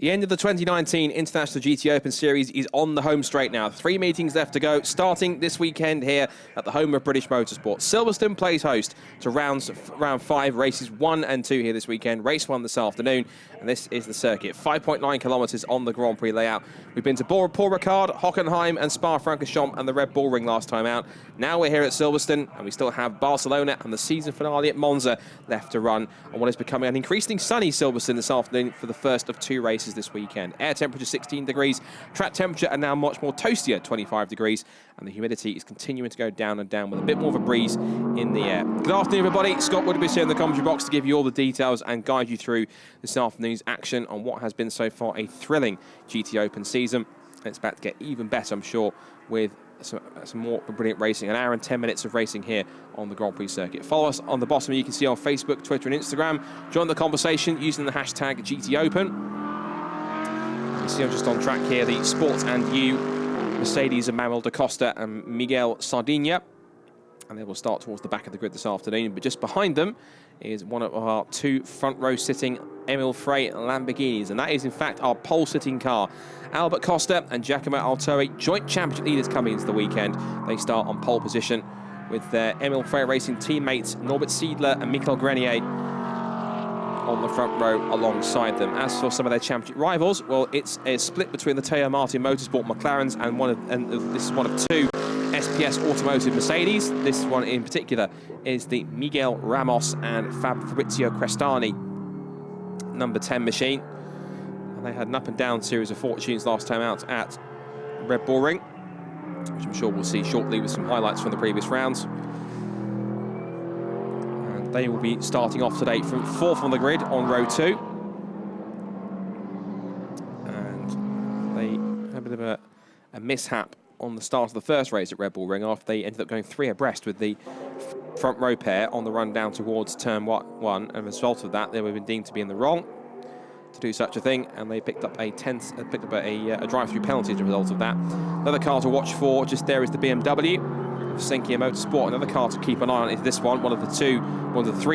The end of the 2019 International GT Open Series is on the home straight now. 3 meetings left to go, starting this weekend here at the home of British Motorsport. Silverstone plays host to round 5, races 1 and 2 here this weekend. Race 1 this afternoon, and this is the circuit. 5.9 kilometres on the Grand Prix layout. We've been to Paul Ricard, Hockenheim and Spa-Francorchamps and the Red Bull Ring last time out. Now we're here at Silverstone, and we still have Barcelona and the season finale at Monza left to run on what is becoming an increasingly sunny Silverstone this afternoon for the first of 2 races this weekend. Air temperature 16 degrees, track temperature and now much more toastier 25 degrees, and the humidity is continuing to go down and down with a bit more of a breeze in the air. Good afternoon everybody, Scott Woodby here in the commentary box to give you all the details and guide you through this afternoon's action on what has been so far a thrilling GT Open season. It's about to get even better, I'm sure, with some more brilliant racing. An hour and 10 minutes of racing here on the Grand Prix circuit. Follow us on the bottom, you can see on Facebook, Twitter and Instagram. Join the conversation using the hashtag GTOpen. You see I'm just on track here, the Sport and You, Mercedes and Manuel da Costa and Miguel Sardinha. And they will start towards the back of the grid this afternoon. But just behind them is one of our 2 front row sitting Emil Frey Lamborghinis. And that is in fact our pole sitting car. Albert Costa and Giacomo Altori, joint championship leaders coming into the weekend. They start on pole position with their Emil Frey Racing teammates Norbert Siedler and Michael Grenier on the front row alongside them. As for some of their championship rivals, well, it's a split between the Teo Martin Motorsport McLarens and this is one of 2 SPS Automotive Mercedes. This one in particular is the Miguel Ramos and Fabrizio Crestani number 10 machine. And they had an up and down series of fortunes last time out at Red Bull Ring, which I'm sure we'll see shortly with some highlights from the previous rounds. They will be starting off today from 4th on the grid on row 2. And they had a bit of a mishap on the start of the first race at Red Bull Ring after they ended up going 3 abreast with the front row pair on the run down towards turn 1. And as a result of that, they were deemed to be in the wrong to do such a thing, and they picked up a drive-through penalty as a result of that. Another car to watch for just there is the BMW. Senkia Motorsport. Another car to keep an eye on is this one, one of the 3,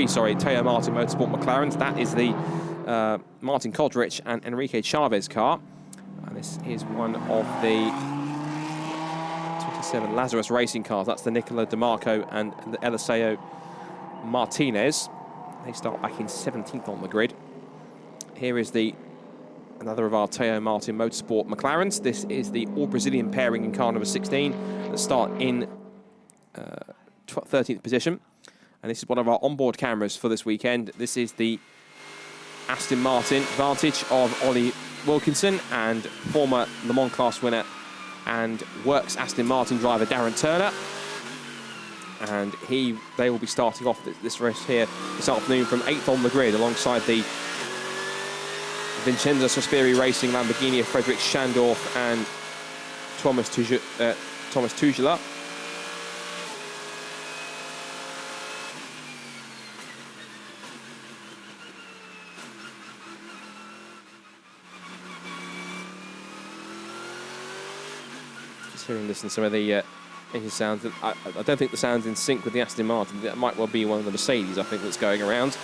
Teo Martin Motorsport McLarens. That is the Martin Kodrich and Enrique Chavez car. And this is one of the 27 Lazarus Racing cars. That's the Nicola DeMarco and the Eliseo Martinez. They start back in 17th on the grid. Here is another of our Teo Martin Motorsport McLarens. This is the all-Brazilian pairing in car number 16 that start in 13th position, and this is one of our onboard cameras for this weekend. This is the Aston Martin Vantage of Ollie Wilkinson and former Le Mans class winner and works Aston Martin driver Darren Turner, and they will be starting off this race here this afternoon from 8th on the grid alongside the Vincenzo Sospiri Racing Lamborghini of Frederick Schandorf and Thomas Tuchela. Hearing this and some of the engine sounds. I don't think the sound's in sync with the Aston Martin. That might well be one of the Mercedes, I think, that's going around.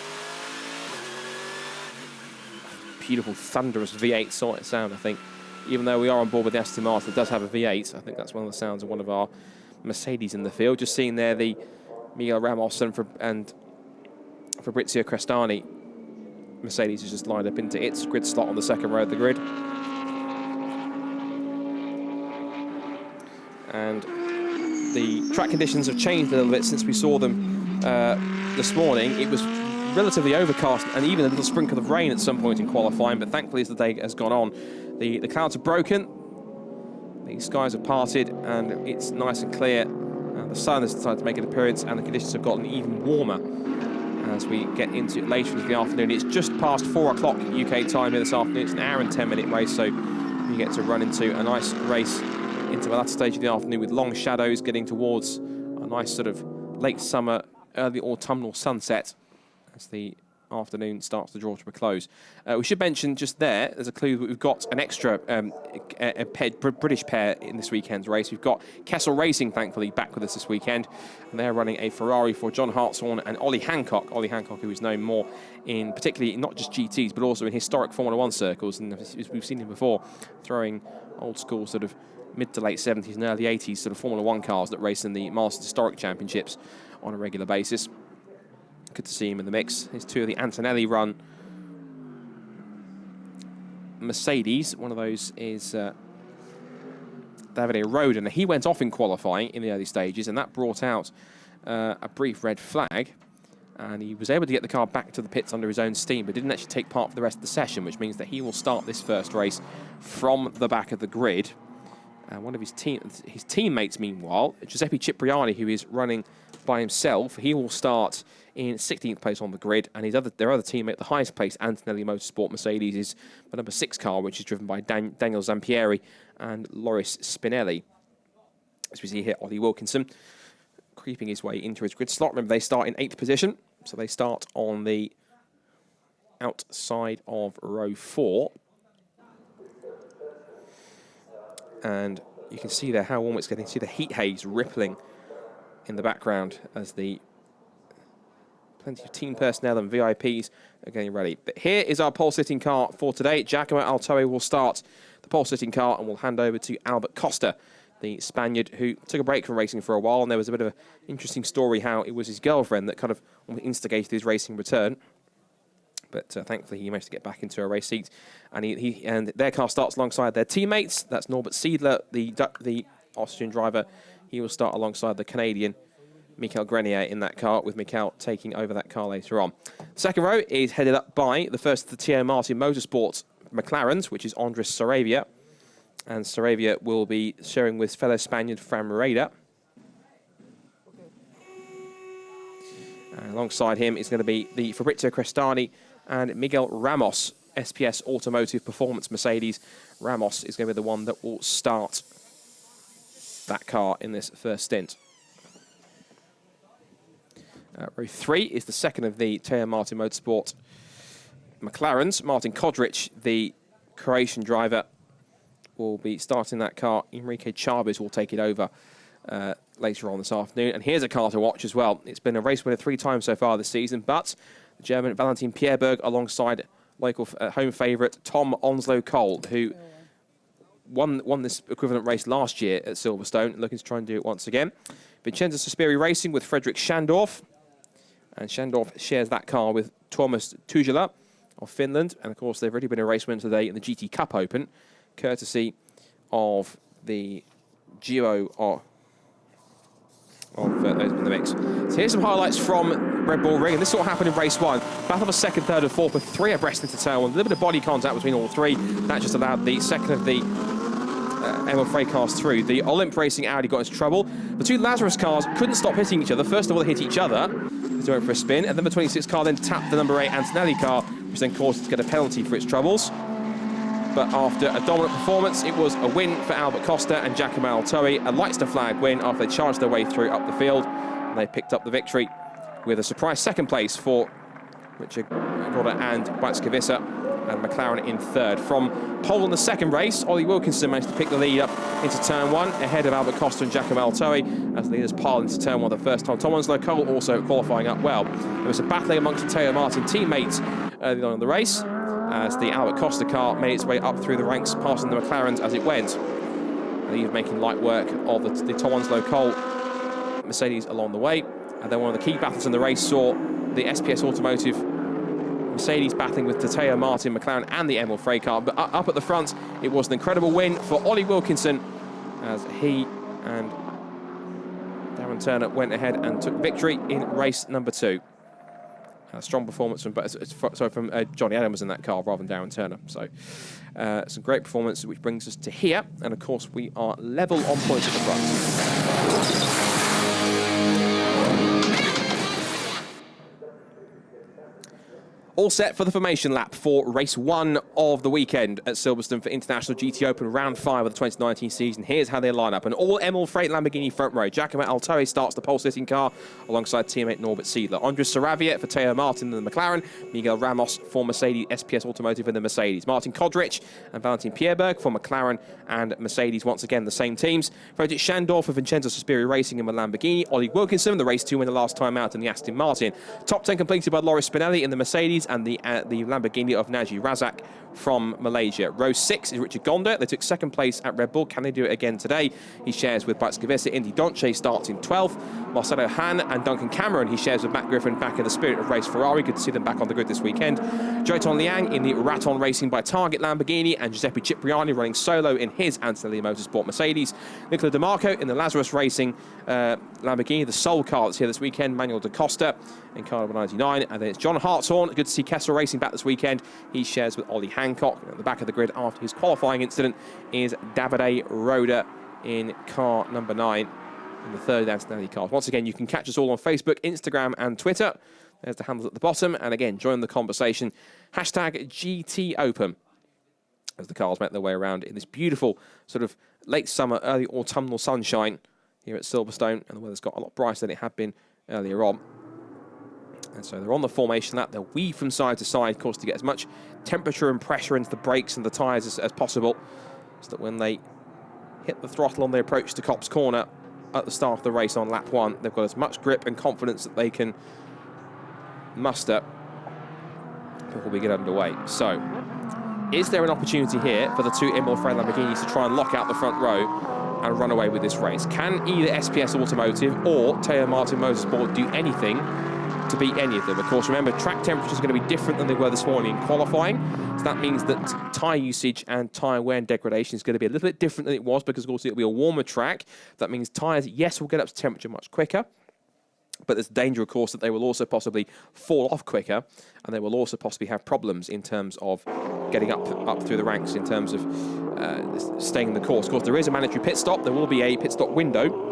Beautiful, thunderous V8 sound, I think. Even though we are on board with the Aston Martin, it does have a V8. I think that's one of the sounds of one of our Mercedes in the field. Just seeing there the Miguel Ramos and Fabrizio Crestani Mercedes is just lined up into its grid slot on the second row of the grid. And the track conditions have changed a little bit since we saw them this morning. It was relatively overcast and even a little sprinkle of rain at some point in qualifying, but thankfully as the day has gone on, the clouds are broken, the skies have parted, and it's nice and clear. The sun has decided to make an appearance, and the conditions have gotten even warmer as we get into it later into the afternoon. It's just past 4 o'clock UK time here this afternoon. It's an hour and 10 minute race, so you get to run into a nice race into the latter stage of the afternoon with long shadows getting towards a nice sort of late summer, early autumnal sunset as the afternoon starts to draw to a close. We should mention just there's a clue that we've got an extra British pair in this weekend's race. We've got Kessel Racing, thankfully, back with us this weekend. And they're running a Ferrari for John Hartshorn and Ollie Hancock. Ollie Hancock, who is known more in particularly not just GTs, but also in historic Formula 1 circles. And we've seen him before throwing old school sort of mid to late 70s and early 80s sort of Formula 1 cars that race in the Masters Historic Championships on a regular basis. Good to see him in the mix. Here's two of the Antonelli run Mercedes. One of those is Davide Roden. He went off in qualifying in the early stages, and that brought out a brief red flag. And he was able to get the car back to the pits under his own steam, but didn't actually take part for the rest of the session, which means that he will start this first race from the back of the grid. One of his teammates, meanwhile, Giuseppe Cipriani, who is running by himself, he will start in 16th place on the grid, and their other teammate, the highest place, Antonelli Motorsport Mercedes, is the number 6 car, which is driven by Daniel Zampieri and Loris Spinelli. As we see here, Ollie Wilkinson creeping his way into his grid slot. Remember, they start in 8th position, so they start on the outside of row 4. And you can see there how warm it's getting. See the heat haze rippling in the background as the plenty of team personnel and VIPs are getting ready. But here is our pole-sitting car for today. Giacomo Altoe will start the pole-sitting car and we'll hand over to Albert Costa, the Spaniard who took a break from racing for a while. And there was a bit of an interesting story how it was his girlfriend that kind of instigated his racing return. But thankfully, he managed to get back into a race seat. And and their car starts alongside their teammates. That's Norbert Siedler, the Austrian driver. He will start alongside the Canadian Michael Grenier in that car, with Michael taking over that car later on. The second row is headed up by the first of the Teo Martin Motorsports McLarens, which is Andres Saravia. And Saravia will be sharing with fellow Spaniard Fran Moreda. And alongside him is going to be the Fabrizio Crestani and Miguel Ramos, SPS Automotive Performance Mercedes. Ramos is going to be the one that will start that car in this first stint. Row 3 is the second of the Teo Martin Motorsport McLarens. Martin Kodric, the Croatian driver, will be starting that car. Enrique Chavez will take it over later on this afternoon. And here's a car to watch as well. It's been a race winner 3 times so far this season, but the German Valentin Pierberg alongside local home favourite Tom Onslow Cole, who won this equivalent race last year at Silverstone, looking to try and do it once again. Vincenzo Sospiri racing with Frederick Schandorf. And Schandorf shares that car with Thomas Tujala of Finland. And, of course, they've already been a race winner today in the GT Cup Open, courtesy of the Giro of those in the mix. So here's some highlights from Red Bull Ring. And this is what happened in race 1. Battle for second, third, and fourth with 3 abreast into turn 1. A little bit of body contact between all 3. That just allowed the second of the Emil Frey cars through. The Olymp Racing Audi got into trouble. The 2 Lazarus cars couldn't stop hitting each other. First of all, they hit each other as they went for a spin. And then the 26 car then tapped the number 8 Antonelli car, which then caused it to get a penalty for its troubles. But after a dominant performance, it was a win for Albert Costa and Giacomo Altoe. A Leicester flag win after they charged their way through up the field. And they picked up the victory with a surprise second place for Richard Goddard and Watzkewicz, and McLaren in third. From pole in the second race, Ollie Wilkinson managed to pick the lead up into turn 1 ahead of Albert Costa and Giacomo Altoe as leaders pile into turn 1 the first time. Tom Onslow Cole also qualifying up well. There was a battle amongst the Teo Martin teammates early on in the race as the Albert Costa car made its way up through the ranks, passing the McLarens as it went. And he was making light work of the Tom Onslow Cole Mercedes along the way. And then one of the key battles in the race saw the SPS Automotive Mercedes battling with the Teo Martin McLaren and the Emil Frey car. But up at the front, it was an incredible win for Ollie Wilkinson as he and Darren Turner went ahead and took victory in race number 2. A strong performance from Johnny Adams in that car rather than Darren Turner. So some great performance, which brings us to here. And of course, we are level on points at the front. All set for the formation lap for race 1 of the weekend at Silverstone for International GT Open Round 5 of the 2019 season. Here's how they line up. An all-Emil Freight Lamborghini front row. Giacomo Altoe starts the pole-sitting car alongside teammate Norbert Siedler. Andres Saravia for Teo Martin in the McLaren. Miguel Ramos for Mercedes SPS Automotive in the Mercedes. Martin Kodrich and Valentin Pierberg for McLaren and Mercedes, once again the same teams. Fredrik Schandorf for Vincenzo Suspiria Racing in the Lamborghini. Ollie Wilkinson, the race 2 winner last time out in the Aston Martin. Top 10 completed by Loris Spinelli in the Mercedes and the Lamborghini of Naji Razak from Malaysia. Row 6 is Richard Gonda. They took second place at Red Bull. Can they do it again today? He shares with Batskavisa. Indy Donche starts in 12th. Marcelo Hahn and Duncan Cameron, he shares with Matt Griffin back in the spirit of race Ferrari. Good to see them back on the grid this weekend. Joyton Liang in the Raton Racing by Target Lamborghini, and Giuseppe Cipriani running solo in his Antonelli Motorsport Mercedes. Nicola De Marco in the Lazarus Racing Lamborghini, the sole car that's here this weekend. Manuel Da Costa in car number 99. And then it's John Hartshorn. Good to see Kessel Racing back this weekend. He shares with Ollie Hancock. At the back of the grid after his qualifying incident is Davide Roda in car number 9 in the third Antonelli cars. Once again, you can catch us all on Facebook, Instagram and Twitter. There's the handles at the bottom. And again, join the conversation. Hashtag GT Open as the cars make their way around in this beautiful sort of late summer, early autumnal sunshine here at Silverstone. And the weather's got a lot brighter than it had been earlier on. And so they're on the formation lap. They'll weave from side to side, of course, to get as much temperature and pressure into the brakes and the tyres as possible, so that when they hit the throttle on their approach to Copse Corner at the start of the race on lap 1, they've got as much grip and confidence that they can muster before we get underway. So, is there an opportunity here for the two Emil Frey Lamborghinis to try and lock out the front row and run away with this race? Can either SPS Automotive or Teo Martin Motorsport do anything to beat any of them? Of course, remember, track temperatures are going to be different than they were this morning in qualifying. So that means that tyre usage and tyre wear and degradation is going to be a little bit different than it was, because, of course, it'll be a warmer track. That means tyres, yes, will get up to temperature much quicker. But there's danger, of course, that they will also possibly fall off quicker, and they will also possibly have problems in terms of getting up through the ranks in terms of staying in the course. Of course, there is a mandatory pit stop. There will be a pit stop window.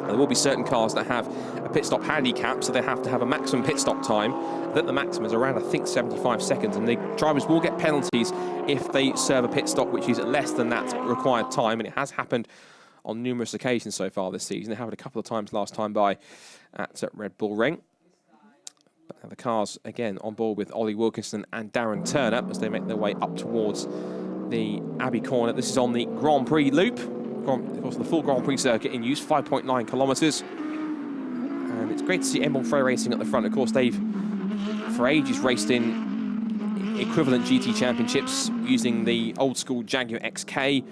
There will be certain cars that have a pit stop handicap, so they have to have a maximum pit stop time. That the maximum is around, I think, 75 seconds, and the drivers will get penalties if they serve a pit stop which is less than that required time, and it has happened on numerous occasions so far this season. It happened a couple of times last time by at Red Bull Ring. But now the cars, again, on board with Ollie Wilkinson and Darren Turner as they make their way up towards the Abbey Corner. This is on the Grand Prix loop. Of course, the full Grand Prix circuit in use, 5.9 kilometres. And it's great to see Emil Frey Racing at the front. Of course, they've, for ages, raced in equivalent GT championships using the old-school Jaguar XK.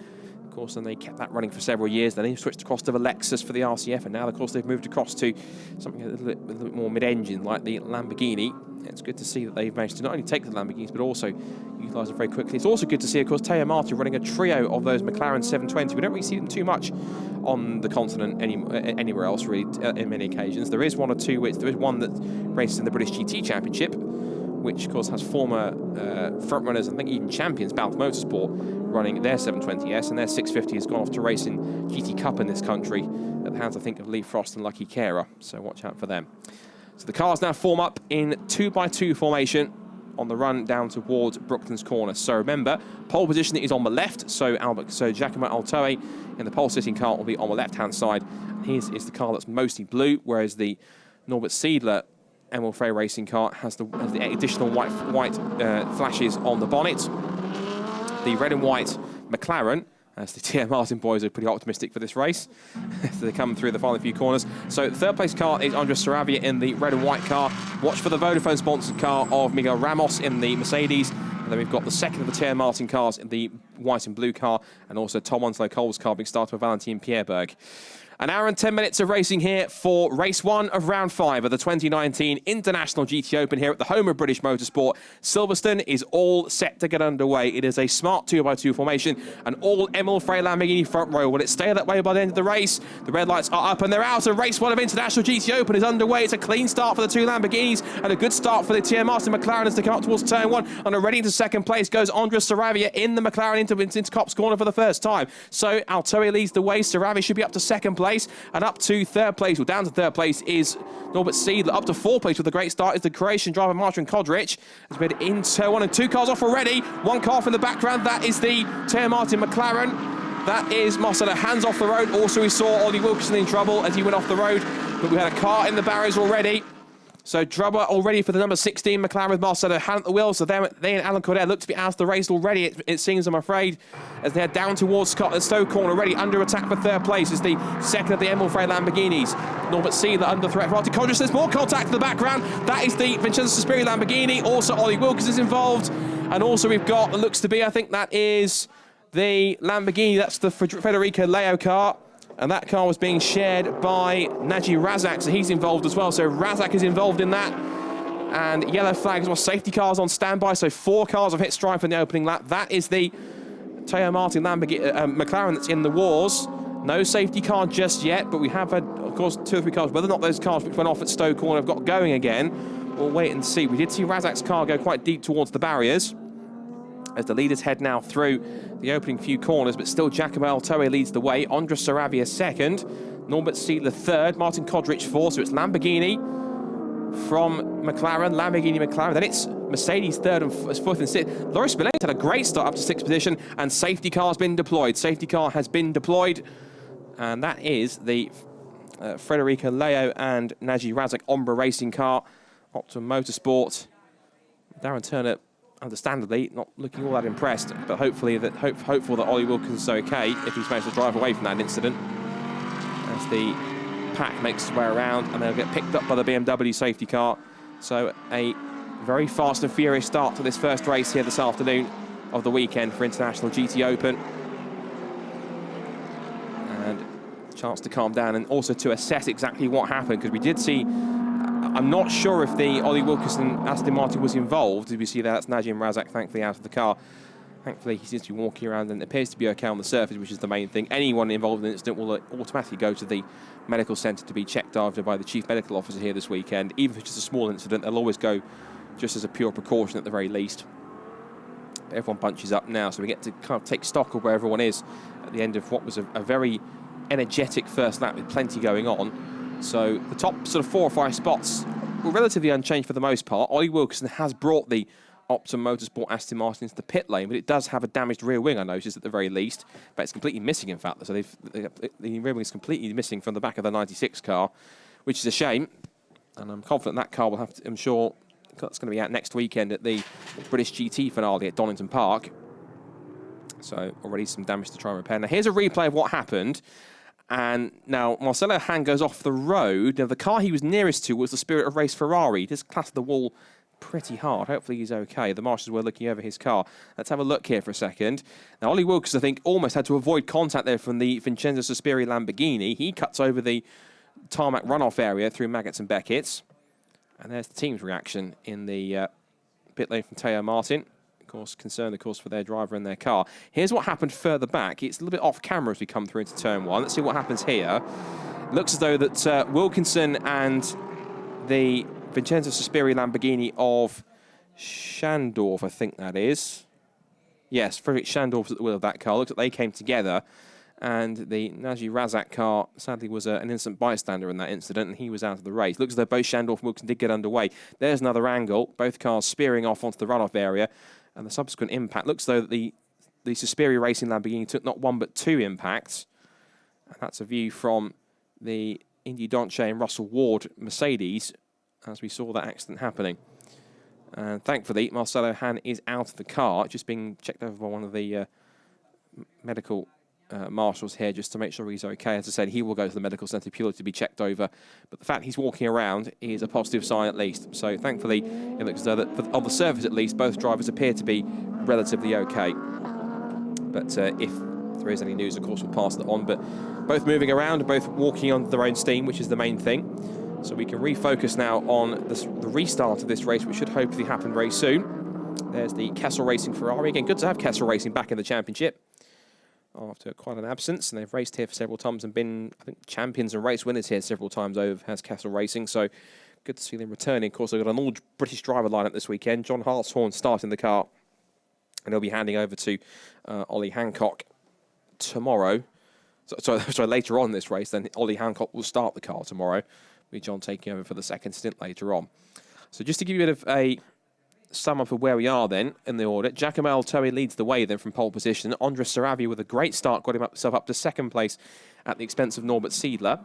Of course, and they kept that running for several years. Then they switched across to the Lexus for the RCF, and now, of course, they've moved across to something a little bit more mid-engine, like the Lamborghini. It's good to see that they've managed to not only take the Lamborghinis, but also utilise them very quickly. It's also good to see, of course, Teo Martin running a trio of those McLaren 720. We don't really see them too much on the continent anywhere else, really, in many occasions. There is one or two, there is one that races in the British GT Championship, which, of course, has former frontrunners, I think even champions, Balth Motorsport, running their 720S, and their 650 has gone off to race in GT Cup in this country at the hands, I think, of Lee Frost and Lucky Kera. So watch out for them. So the cars now form up in 2x2 formation on the run down towards Brooklands Corner. So remember, pole position is on the left, so Giacomo Altoe in the pole-sitting car will be on the left-hand side. His is the car that's mostly blue, whereas the Norbert Siedler Emil Frey Racing car has the additional white flashes on the bonnet. The red and white McLaren, as the Teo Martin boys are pretty optimistic for this race, so they come through the final few corners. So the third place car is Andres Saravia in the red and white car. Watch for the Vodafone sponsored car of Miguel Ramos in the Mercedes. And then we've got the second of the Teo Martin cars in the white and blue car, and also Tom Onslow Cole's car being started by Valentin Pierberg. An hour and 10 minutes of racing here for race 1 of round 5 of the 2019 International GT Open here at the home of British Motorsport. Silverstone is all set to get underway. It is a smart 2x2 formation, an all Emil Frey Lamborghini front row. Will it stay that way by the end of the race? The red lights are up and they're out, and race 1 of International GT Open is underway. It's a clean start for the two Lamborghinis and a good start for the Teo Martin McLaren as they come up towards turn 1. And already into second place goes Andres Saravia in the McLaren into Copse Corner for the first time. So Altoe leads the way. Saravia should be up to second place. place. And up to third place, or down to third place, is Norbert Siedler. Up to fourth place with a great start is the Croatian driver Martin Kodric. Has made it into one and two cars off already. One car off in the background. That is the Teo Martin McLaren. That is Marcelo hands off the road. Also, we saw Ollie Wilkinson in trouble as he went off the road. But we had a car in the barriers already. So trouble already for the number 16 McLaren with Marcelo hand at the wheel. So they and Alan Cordair look to be out of the race already, it seems, I'm afraid, as they head down towards Stowe Corner already under attack for third place. Is the second of the Emil Frey Lamborghinis. Norbert Siedler under threat. Martin Kodric, there's more contact in the background. That is the Vincenzo Sospiri Lamborghini. Also, Ollie Wilkins is involved. And also we've got, it looks to be, I think that is the Lamborghini. That's the Federico Leo car. And that car was being shared by Naji Razak, so he's involved as well. So Razak is involved in that. And yellow flags, well, safety cars on standby. So 4 cars have hit strife in the opening lap. That is the Teo Martin McLaren that's in the wars. No safety car just yet, but we have had, of course, 2 or 3 cars. Whether or not those cars which went off at Stowe Corner have got going again, we'll wait and see. We did see Razak's car go quite deep towards the barriers as the leaders head now through the opening few corners, but still Giacomo Altoe leads the way. Andres Saravia second, Norbert Siedler third, Martin Kodric fourth. So it's Lamborghini from McLaren, then it's Mercedes third and fourth and sixth. Loris Spillane had a great start up to 6th position, and safety car has been deployed. Safety car has been deployed, and that is the Federico Leo and Naji Razak Ombra racing car. Optimum Motorsport. Darren Turner, understandably, not looking all that impressed, but hopefully hopeful that Ollie Wilkins is okay if he's managed to drive away from that incident. As the pack makes its way around, and they'll get picked up by the BMW safety car. So a very fast and furious start to this first race here this afternoon of the weekend for International GT Open. And a chance to calm down and also to assess exactly what happened, because we did see, I'm not sure if the Ollie Wilkinson Aston Martin was involved. As we see there, that's Najim Razak thankfully out of the car. Thankfully, he seems to be walking around and appears to be okay on the surface, which is the main thing. Anyone involved in the incident will automatically go to the medical centre to be checked after by the chief medical officer here this weekend. Even if it's just a small incident, they'll always go just as a pure precaution at the very least. But everyone bunches up now, so we get to kind of take stock of where everyone is at the end of what was a very energetic first lap with plenty going on. So the top sort of 4 or 5 spots were relatively unchanged for the most part. Ollie Wilkinson has brought the Optimum Motorsport Aston Martin into the pit lane, but it does have a damaged rear wing, I noticed, at the very least. But it's completely missing, in fact. So the rear wing is completely missing from the back of the 96 car, which is a shame. And I'm confident that car will have to, I'm sure that's going to be out next weekend at the British GT finale at Donington Park. So already some damage to try and repair. Now here's a replay of what happened. And now Marcelo Hahn goes off the road. Now the car he was nearest to was the Spirit of Race Ferrari. He just clattered the wall pretty hard. Hopefully he's okay. The marshals were looking over his car. Let's have a look here for a second. Now Ollie Wilkins, I think, almost had to avoid contact there from the Vincenzo Sospiri Lamborghini. He cuts over the tarmac runoff area through Maggots and Beckett's. And there's the team's reaction in the pit lane from Teo Martin. Of course, concerned, of course, for their driver and their car. Here's what happened further back. It's a little bit off camera as we come through into turn 1. Let's see what happens here. Looks as though that Wilkinson and the Vincenzo Sospiri Lamborghini of Schandorf, I think that is. Yes, Frederick Schandorf's at the wheel of that car. Looks like they came together. And the Naji Razak car, sadly, was an innocent bystander in that incident, and he was out of the race. Looks as though both Schandorf and Wilkinson did get underway. There's another angle. Both cars spearing off onto the runoff area. And the subsequent impact looks as though the Sospiri Racing Lamborghini took not 1 but 2 impacts. And that's a view from the Indy Donche and Russell Ward Mercedes as we saw that accident happening. And thankfully, Marcelo Hahn is out of the car, just being checked over by one of the medical marshals here just to make sure he's okay. As I said, he will go to the medical centre purely to be checked over. But the fact he's walking around is a positive sign at least. So thankfully, it looks as though that on the surface at least, both drivers appear to be relatively okay. But if there is any news, of course, we'll pass that on. But both moving around, both walking on their own steam, which is the main thing. So we can refocus now on the restart of this race, which should hopefully happen very soon. There's the Kessel Racing Ferrari. Again, good to have Kessel Racing back in the championship after quite an absence, and they've raced here for several times and been, I think, champions and race winners here several times over, has Kessel Racing, so good to see them returning. Of course, they've got an all-British driver lineup this weekend. John Hartshorn starting the car, and he'll be handing over to Ollie Hancock tomorrow. sorry, later on this race, then Ollie Hancock will start the car tomorrow, with John taking over for the second stint later on. So just to give you a bit of a sum up of where we are then in the order, Giacomo Altoe leads the way then from pole position. Andres Saravia with a great start got himself up to second place at the expense of Norbert Siedler.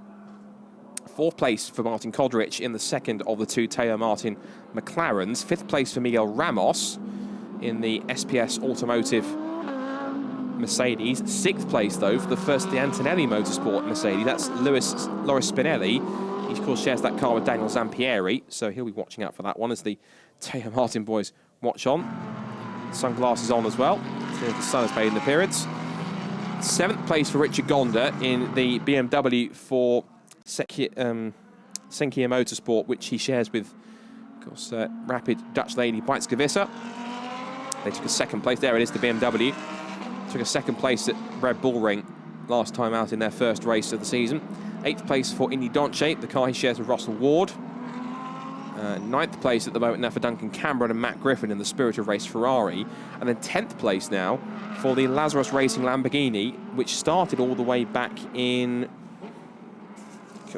Fourth place for Martin Kodrich in the second of the two Teo Martin McLarens. Fifth place for Miguel Ramos in the SPS Automotive Mercedes. Sixth place, though, for the first the Antonelli Motorsport Mercedes. That's Loris Spinelli. He, of course, shares that car with Daniel Zampieri, so he'll be watching out for that one as the Teo Martin boys watch on. Sunglasses on as well. The sun has made an appearance. Seventh place for Richard Gonda in the BMW for Senkia Motorsport, which he shares with, of course, Rapid Dutch lady Bijtske. They took a second place. There it is, the BMW. Took a second place at Red Bull Ring last time out in their first race of the season. Eighth place for Indy Donche, the car he shares with Russell Ward. Ninth place at the moment now for Duncan Cameron and Matt Griffin in the Spirit of Race Ferrari. And then 10th place now for the Lazarus Racing Lamborghini, which started all the way back in...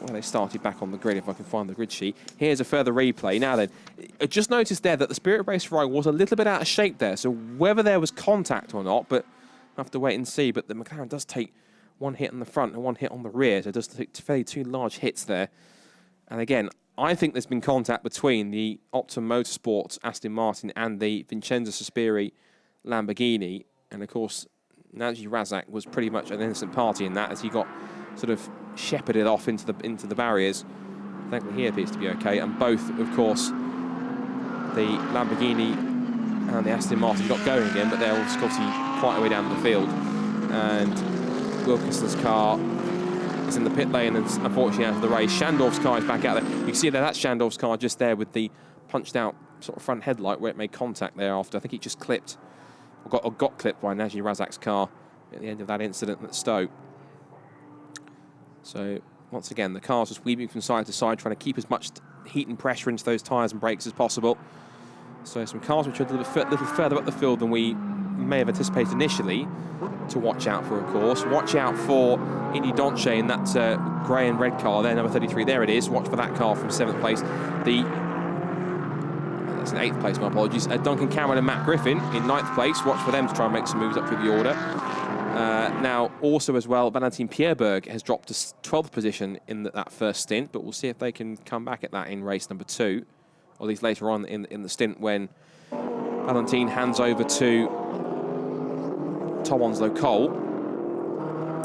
Well, they started back on the grid, if I can find the grid sheet. Here's a further replay. Now then, I just noticed there that the Spirit of Race Ferrari was a little bit out of shape there, so whether there was contact or not, but I have to wait and see. But the McLaren does take one hit on the front and one hit on the rear, so it does take fairly two large hits there. And again, I think there's been contact between the Optum Motorsports Aston Martin and the Vincenzo Sospiri Lamborghini. And of course, Naji Razak was pretty much an innocent party in that, as he got sort of shepherded off into the barriers. Thankfully, he appears to be okay. And both, of course, the Lamborghini and the Aston Martin got going again, but they're obviously quite a way down the field. And Wilkinson's car is in the pit lane and unfortunately out of the race. Shandorf's car is back out there. You can see that that's Shandorf's car just there with the punched out sort of front headlight where it made contact there after. I think it just clipped, or got clipped by Naji Razak's car at the end of that incident at Stowe. So once again, the car's just weaving from side to side, trying to keep as much heat and pressure into those tyres and brakes as possible. So some cars which are a little further up the field than we may have anticipated initially to watch out for, of course. Watch out for Indy Donche in that grey and red car there, number 33. There it is. Watch for that car from 7th place. That's in 8th place, my apologies. Duncan Cameron and Matt Griffin in 9th place. Watch for them to try and make some moves up through the order. Now, also as well, Valentin Pierberg has dropped to 12th position in that first stint, but we'll see if they can come back at that in race number 2, or at least later on in the stint when Valentin hands over to Tom Onslow Cole.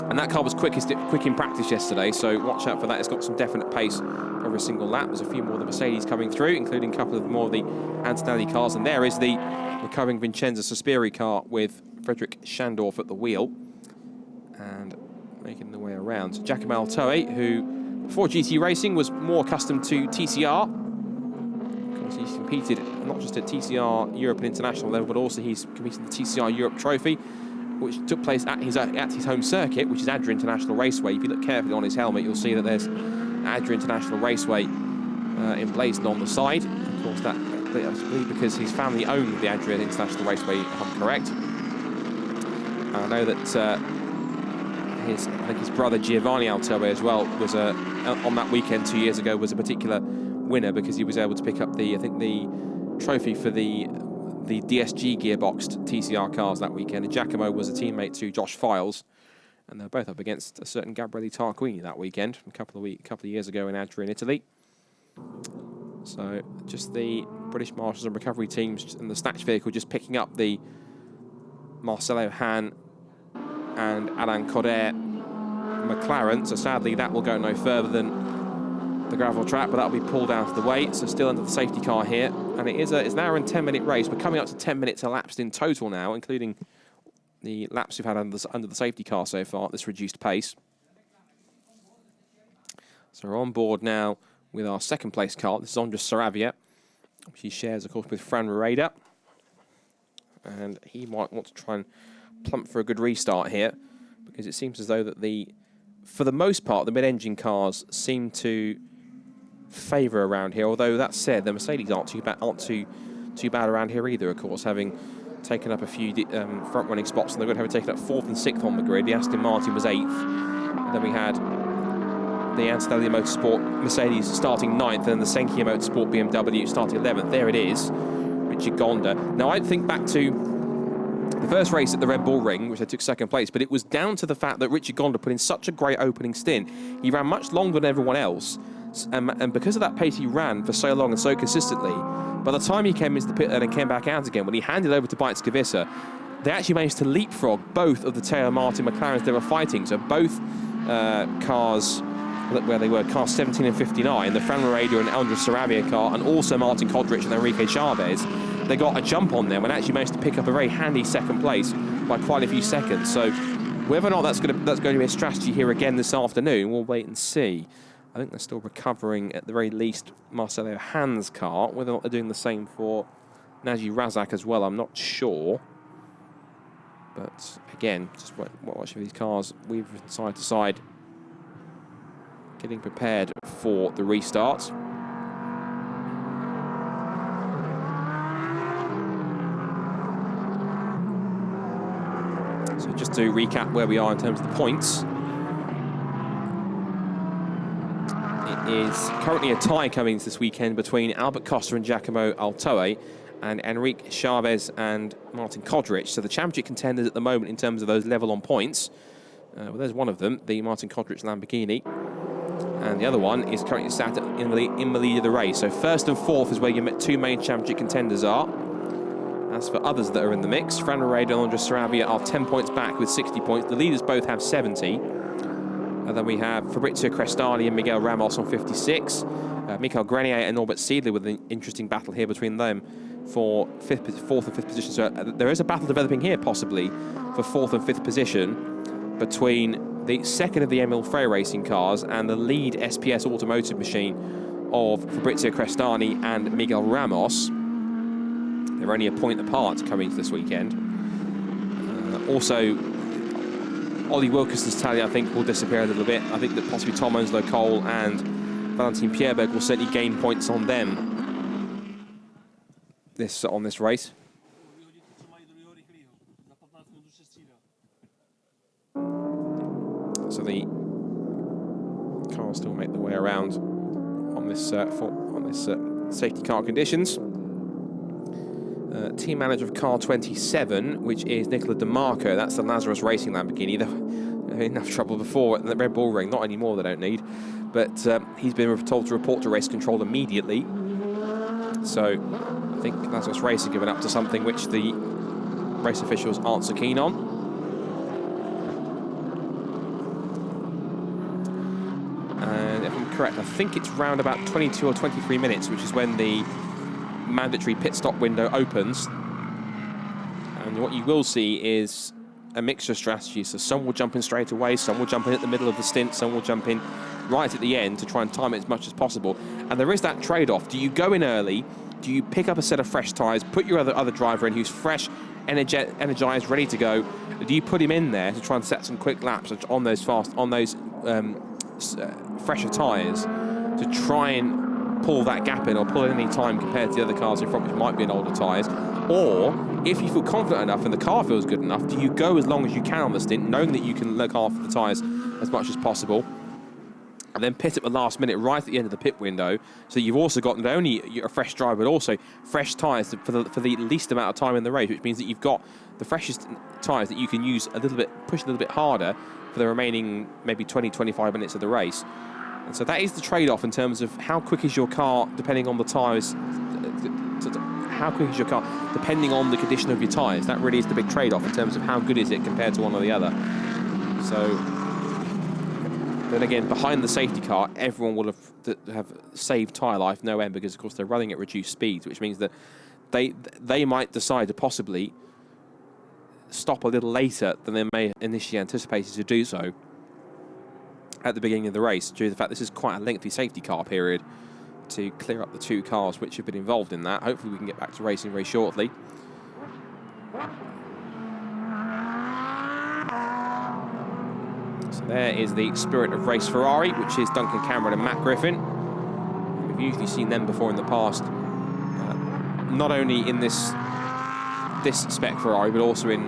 And that car was quick in practice yesterday, so watch out for that. It's got some definite pace over a single lap. There's a few more of the Mercedes coming through, including a couple of more of the Antonelli cars. And there is the recovering Vincenzo Sospiri car with Frederick Shandorf at the wheel and making the way around. So Giacomo Altoe, who before GT Racing was more accustomed to TCR. Of course, he's competed not just at TCR Europe and International level, but also he's competed in the TCR Europe Trophy, which took place at his home circuit, which is Adria International Raceway. If you look carefully on his helmet, you'll see that there's Adria International Raceway emblazoned on the side. Of course, that I believe because his family owned the Adria International Raceway, if I'm correct. I know that I think his brother Giovanni Altoe as well was on that weekend 2 years ago was a particular winner because he was able to pick up the trophy for the DSG gearboxed TCR cars that weekend. And Giacomo was a teammate to Josh Files, and they're both up against a certain Gabriele Tarquini that weekend a couple of years ago in Adria in Italy. So just the British Marshals and Recovery teams and the snatch vehicle just picking up the Marcelo Hahn and Alain Coder McLaren. So sadly, that will go no further than the gravel track, but that'll be pulled out of the way. So still under the safety car here, and it's an hour and 10-minute race. We're coming up to 10 minutes elapsed in total now, including the laps we've had under the safety car so far at this reduced pace. So we're on board now with our second place car. This is Andres Saravia, which he shares, of course, with Fran Rueda. And he might want to try and plump for a good restart here, because it seems as though that for the most part, the mid-engine cars seem to favour around here. Although that said, the Mercedes aren't too bad around here either. Of course, having taken up a few front-running spots, and they're going to have taken up 4th and 6th on the grid. The Aston Martin was 8th. And then we had the Antonelli Motorsport Mercedes starting 9th, and the Senkia Motorsport BMW starting 11th. There it is, Richie Gonda. Now, I think back to the first race at the Red Bull Ring, which they took 2nd place, but it was down to the fact that Richie Gonda put in such a great opening stint. He ran much longer than everyone else, and because of that pace he ran for so long and so consistently, by the time he came into the pit and came back out again, when he handed over to Bite Skavissa, they actually managed to leapfrog both of the Teo Martin McLarens they were fighting. So both cars, where they were, cars 17 and 59, the Fran Laredo and Andres Sarabia car, and also Martin Kodrich and Enrique Chavez, they got a jump on them and actually managed to pick up a very handy 2nd place by quite a few seconds. So whether or not that's going to be a strategy here again this afternoon, we'll wait and see. I think they're still recovering, at the very least, Marcelo Hans' car. Whether or not they're doing the same for Naji Razak as well, I'm not sure. But again, just watching these cars weave from side to side, getting prepared for the restart. So just to recap where we are in terms of the points. It is currently a tie coming this weekend between Albert Costa and Giacomo Altoe, and Enrique Chavez and Martin Kodrich. So the championship contenders at the moment in terms of those level on points, well, there's one of them, the Martin Kodrich Lamborghini, and the other one is currently sat in the lead of the race. So 1st and 4th is where your 2 main championship contenders are. As for others that are in the mix, Fran Laredo and Andres Sarabia are 10 points back with 60 points. The leaders both have 70. And then we have Fabrizio Crestani and Miguel Ramos on 56. Michael Grenier and Norbert Seidler with an interesting battle here between them for 4th and 5th position. So there is a battle developing here, possibly, for 4th and 5th position between the 2nd of the Emil Frey racing cars and the lead SPS automotive machine of Fabrizio Crestani and Miguel Ramos. They're only a point apart coming into this weekend. Also, Ollie Wilkinson's tally, I think, will disappear a little bit. I think that possibly Tom Onslow Cole and Valentin Pierberg will certainly gain points on them on this race. So the cars still make their way around on this safety car conditions. Team manager of car 27, which is Nicola DeMarco. That's the Lazarus Racing Lamborghini. They had enough trouble before at the Red Bull Ring. Not anymore, they don't need. But he's been told to report to race control immediately. So I think Lazarus Racing given up to something which the race officials aren't so keen on. And if I'm correct, I think it's round about 22 or 23 minutes, which is when the mandatory pit stop window opens, and what you will see is a mixture of strategies. So some will jump in straight away, some will jump in at the middle of the stint, some will jump in right at the end to try and time it as much as possible. And there is that trade-off. Do you go in early? Do you pick up a set of fresh tyres, put your other driver in who's fresh, energized, ready to go? Or do you put him in there to try and set some quick laps on those fresher tyres to try and pull that gap in or pull in any time compared to the other cars in front, which might be in older tyres? Or if you feel confident enough and the car feels good enough, do you go as long as you can on the stint, knowing that you can look after the tyres as much as possible, and then pit at the last minute right at the end of the pit window, so you've also got not only a fresh drive but also fresh tyres for the least amount of time in the race, which means that you've got the freshest tyres that you can use a little bit, push a little bit harder for the remaining maybe 20-25 minutes of the race. And so that is the trade-off in terms of how quick is your car, depending on the tyres. How quick is your car, depending on the condition of your tyres. That really is the big trade-off in terms of how good is it compared to one or the other. So, then again, behind the safety car, everyone will have saved tyre life no end, because of course they're running at reduced speeds, which means that they might decide to possibly stop a little later than they may initially anticipated to do so at the beginning of the race, due to the fact this is quite a lengthy safety car period to clear up the 2 cars which have been involved in that. Hopefully we can get back to racing very shortly. So there is the Spirit of Race Ferrari, which is Duncan Cameron and Matt Griffin. We've usually seen them before in the past, not only in this this spec Ferrari, but also in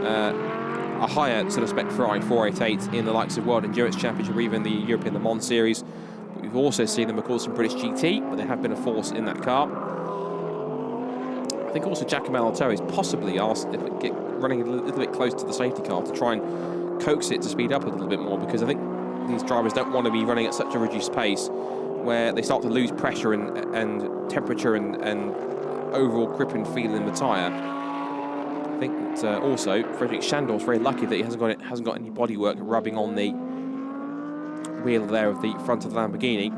a higher sort of spec Ferrari 488 in the likes of World Endurance Championship or even the European Le Mans Series. But we've also seen them, of course, in British GT, but they have been a force in that car. I think also Giacomo Alto is possibly asked if it get running a little bit close to the safety car to try and coax it to speed up a little bit more, because I think these drivers don't want to be running at such a reduced pace where they start to lose pressure and temperature and overall grip and feel in the tyre. I think that also Frederick Schandorf's very lucky that he hasn't got any bodywork rubbing on the wheel there of the front of the Lamborghini.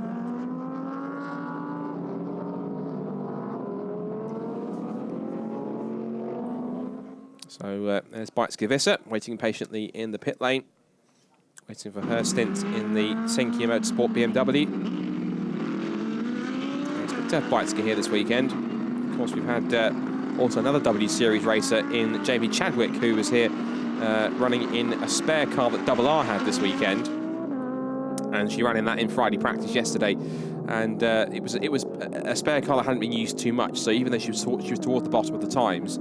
So there's Beitske Visser waiting patiently in the pit lane, waiting for her stint in the Senki Motorsport BMW. It's good to have Beitske here this weekend. Of course, we've had also another W Series racer in Jamie Chadwick, who was here running in a spare car that Double R had this weekend. And she ran in that in Friday practice yesterday. And it was a spare car that hadn't been used too much. So even though she was towards the bottom of the times,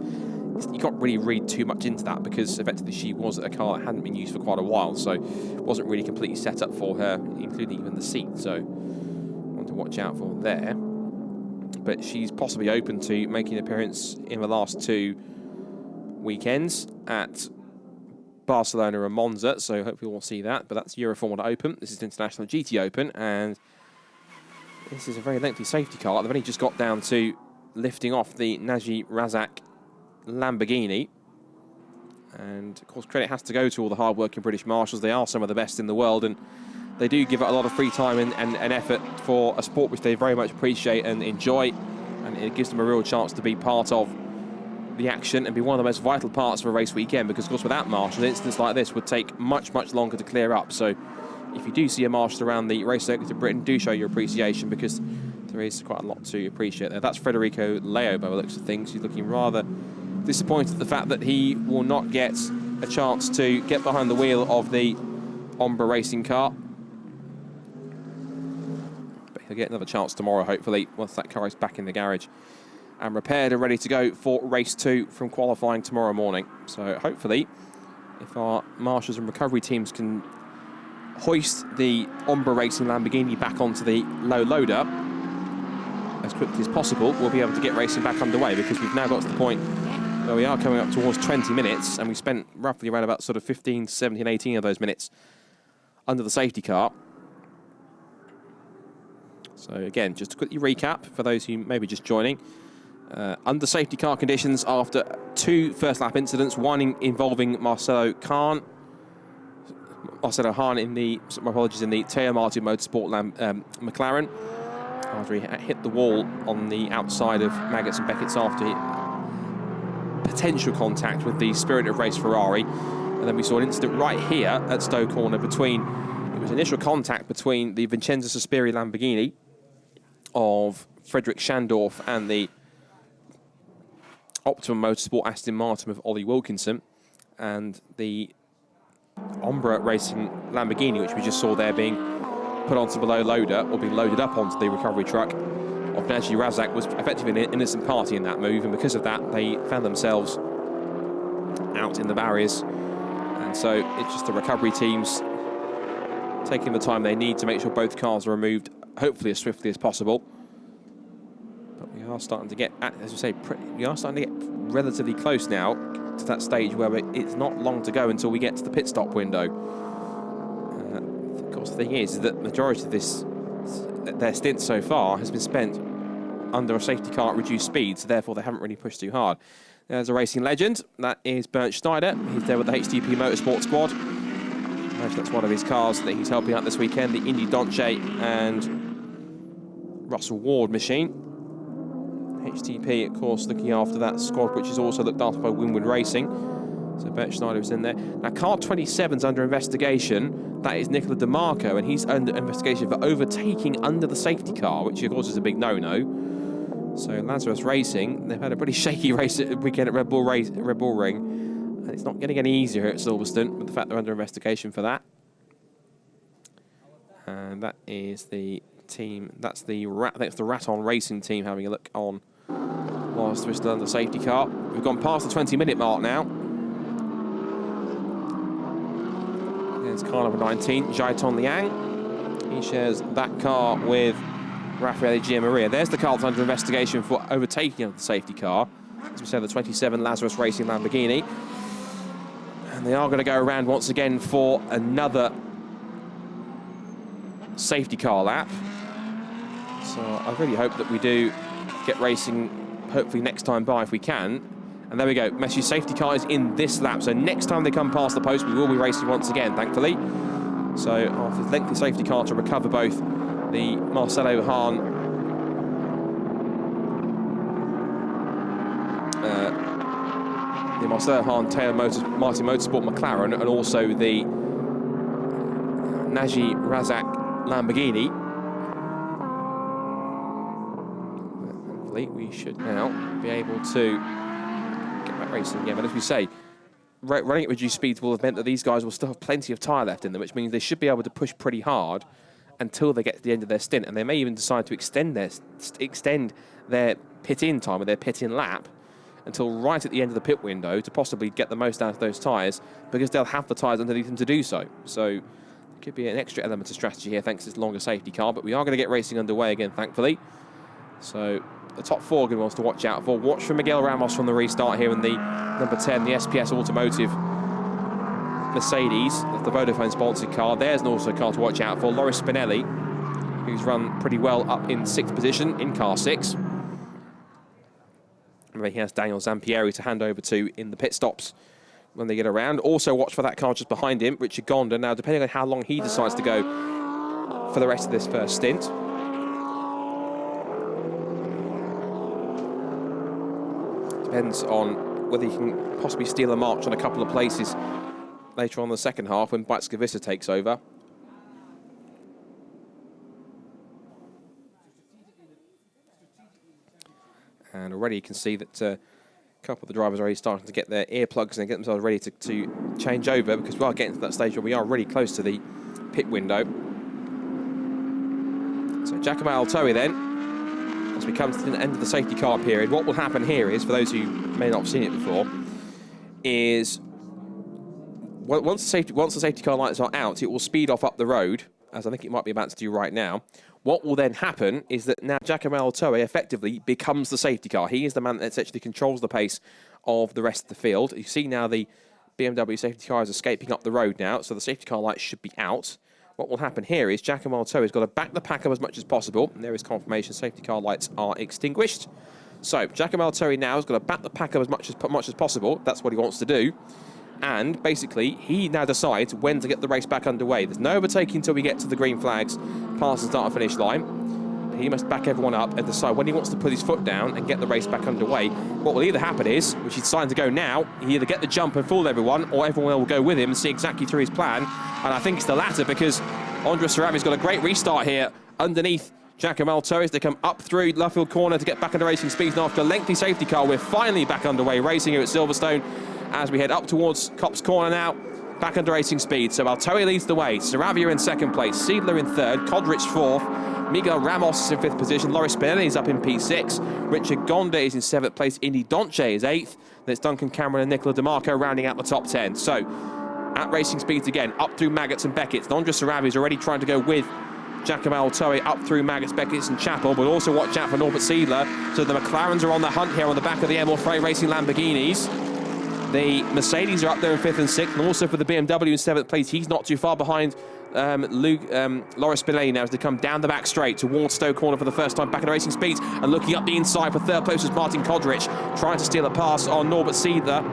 you can't really read too much into that, because effectively she was a car that hadn't been used for quite a while, so it wasn't really completely set up for her, including even the seat. So one to watch out for there. But she's possibly open to making an appearance in the last 2 weekends at Barcelona and Monza, so hopefully we'll see that. But that's Euroformula Open. This is the International GT Open, and this is a very lengthy safety car. They've only just got down to lifting off the Naji Razak Lamborghini, and of course credit has to go to all the hard-working British marshals. They are some of the best in the world, and they do give it a lot of free time and effort for a sport which they very much appreciate and enjoy, and it gives them a real chance to be part of the action and be one of the most vital parts of a race weekend, because of course without marshals, incidents like this would take much longer to clear up. So if you do see a marshal around the race circuit of Britain, do show your appreciation, because there is quite a lot to appreciate there. That's Federico Leo by the looks of things. He's looking rather disappointed at the fact that he will not get a chance to get behind the wheel of the Ombra racing car. But he'll get another chance tomorrow, hopefully, once that car is back in the garage and repaired and ready to go for race 2 from qualifying tomorrow morning. So hopefully, if our marshals and recovery teams can hoist the Ombra racing Lamborghini back onto the low loader as quickly as possible, we'll be able to get racing back underway, because we've now got to the point where we are coming up towards 20 minutes, and we spent roughly around about sort of 15, 17, 18 of those minutes under the safety car. So again, just to quickly recap for those who may be just joining, under safety car conditions after 2 first lap incidents, one involving Marcelo Hahn in the, my apologies, in the Teo Martin Motorsport McLaren, after he hit the wall on the outside of Maggots and Beckett's after potential contact with the Spirit of Race Ferrari. And then we saw an incident right here at Stowe Corner between, it was initial contact between the Vincenzo Sospiri Lamborghini of Frederick Schandorf and the Optimum Motorsport Aston Martin of Ollie Wilkinson, and the Ombra Racing Lamborghini, which we just saw there being put onto below loader, or being loaded up onto the recovery truck of Naji Razak, was effectively an innocent party in that move, and because of that they found themselves out in the barriers. And so it's just the recovery teams taking the time they need to make sure both cars are removed, hopefully as swiftly as possible. But we are starting to get, as we say, we are starting to get relatively close now to that stage where it's not long to go until we get to the pit stop window. Of course, the thing is that the majority of their stint so far has been spent under a safety car at reduced speed, so therefore they haven't really pushed too hard. There's a racing legend, that is Bernd Schneider. He's there with the HTP Motorsport squad. I imagine that's one of his cars that he's helping out this weekend, the Indy Donche and Russell Ward machine. HTP, of course, looking after that squad, which is also looked after by Winwood Racing. So Bernd Schneider is in there. Now, car 27's under investigation. That is Nicola DeMarco, and he's under investigation for overtaking under the safety car, which, of course, is a big no-no. So Lazarus Racing, they've had a pretty shaky race weekend at Red Bull Ring, and it's not getting any easier here at Silverstone with the fact they're under investigation for that. And that is the team. That's the Raton Racing team having a look on whilst we're still under safety car. We've gone past the 20-minute mark now. There's car number 19, Jaiton Liang. He shares that car with Raffaele Gianmaria. There's the car that's under investigation for overtaking of the safety car. As we said, the 27 Lazarus Racing Lamborghini. And they are going to go around once again for another safety car lap. So I really hope that we do get racing, hopefully next time by if we can. And there we go, Messi's safety car is in this lap. So next time they come past the post, we will be racing once again, thankfully. So after the lengthy safety car to recover both the Marcelo Hahn Taylor Martin Motorsport McLaren, and also the Naji Razak Lamborghini. Hopefully we should now be able to get back racing again. But as we say, running at reduced speeds will have meant that these guys will still have plenty of tyre left in them, which means they should be able to push pretty hard until they get to the end of their stint. And they may even decide to extend their pit-in time, or their pit-in lap, until right at the end of the pit window to possibly get the most out of those tyres, because they'll have the tyres underneath them to do so. So there could be an extra element of strategy here thanks to this longer safety car, but we are going to get racing underway again, thankfully. So the top four are good ones to watch out for. Watch for Miguel Ramos from the restart here in the number 10, the SPS Automotive Mercedes. That's the Vodafone sponsored car. There's also a car to watch out for, Loris Spinelli, who's run pretty well up in 6th position in car 6. Remember, he has Daniel Zampieri to hand over to in the pit stops when they get around. Also watch for that car just behind him, Richard Gonda. Now, depending on how long he decides to go for the rest of this first stint, depends on whether he can possibly steal a march on a couple of places later on in the second half when Bajskavisa takes over. And already you can see that a couple of the drivers are already starting to get their earplugs and get themselves ready to change over, because we are getting to that stage where we are really close to the pit window. So Giacomo Altoe then, as we come to the end of the safety car period, what will happen here is, for those who may not have seen it before, is once the safety car lights are out, it will speed off up the road, as I think it might be about to do right now. What will then happen is that now Giacomo Altoe effectively becomes the safety car. He is the man that essentially controls the pace of the rest of the field. You see now the BMW safety car is escaping up the road now, so the safety car lights should be out. What will happen here is Giacomo Altoe has got to back the pack up as much as possible. And there is confirmation safety car lights are extinguished. So Giacomo Altoe now has got to back the pack up as much as possible. That's what he wants to do. And basically, he now decides when to get the race back underway. There's no overtaking until we get to the green flags past the start and finish line. He must back everyone up and decide when he wants to put his foot down and get the race back underway. What will either happen is, which he's deciding to go now, he either get the jump and fool everyone, or everyone will go with him and see exactly through his plan. And I think it's the latter, because Andres Saravi's got a great restart here underneath Giacomo Altoe as they come up through Luffield Corner to get back into racing speeds. And after a lengthy safety car, we're finally back underway racing here at Silverstone as we head up towards Copse Corner now, back under racing speed. So Altoe leads the way, Saravia in second place, Seidler in third, Kodrich fourth, Miguel Ramos is in fifth position, Loris Spinelli is up in P6, Richard Gonda is in seventh place, Indy Donche is eighth, then it's Duncan Cameron and Nicola DeMarco rounding out the top 10. So at racing speeds again, up through Maggots and Beckett's. Andres Saravia is already trying to go with Giacomo Altoe up through Maggots, Beckett's and Chapel, but also watch out for Norbert Seidler. So the McLarens are on the hunt here on the back of the Emil Frey Racing Lamborghinis. The Mercedes are up there in 5th and 6th, and also for the BMW in 7th place. He's not too far behind Loris Spinelli now as they come down the back straight towards Stowe Corner for the first time back in racing speeds. And looking up the inside for third place was Martin Kodrich, trying to steal a pass on Norbert Seidler.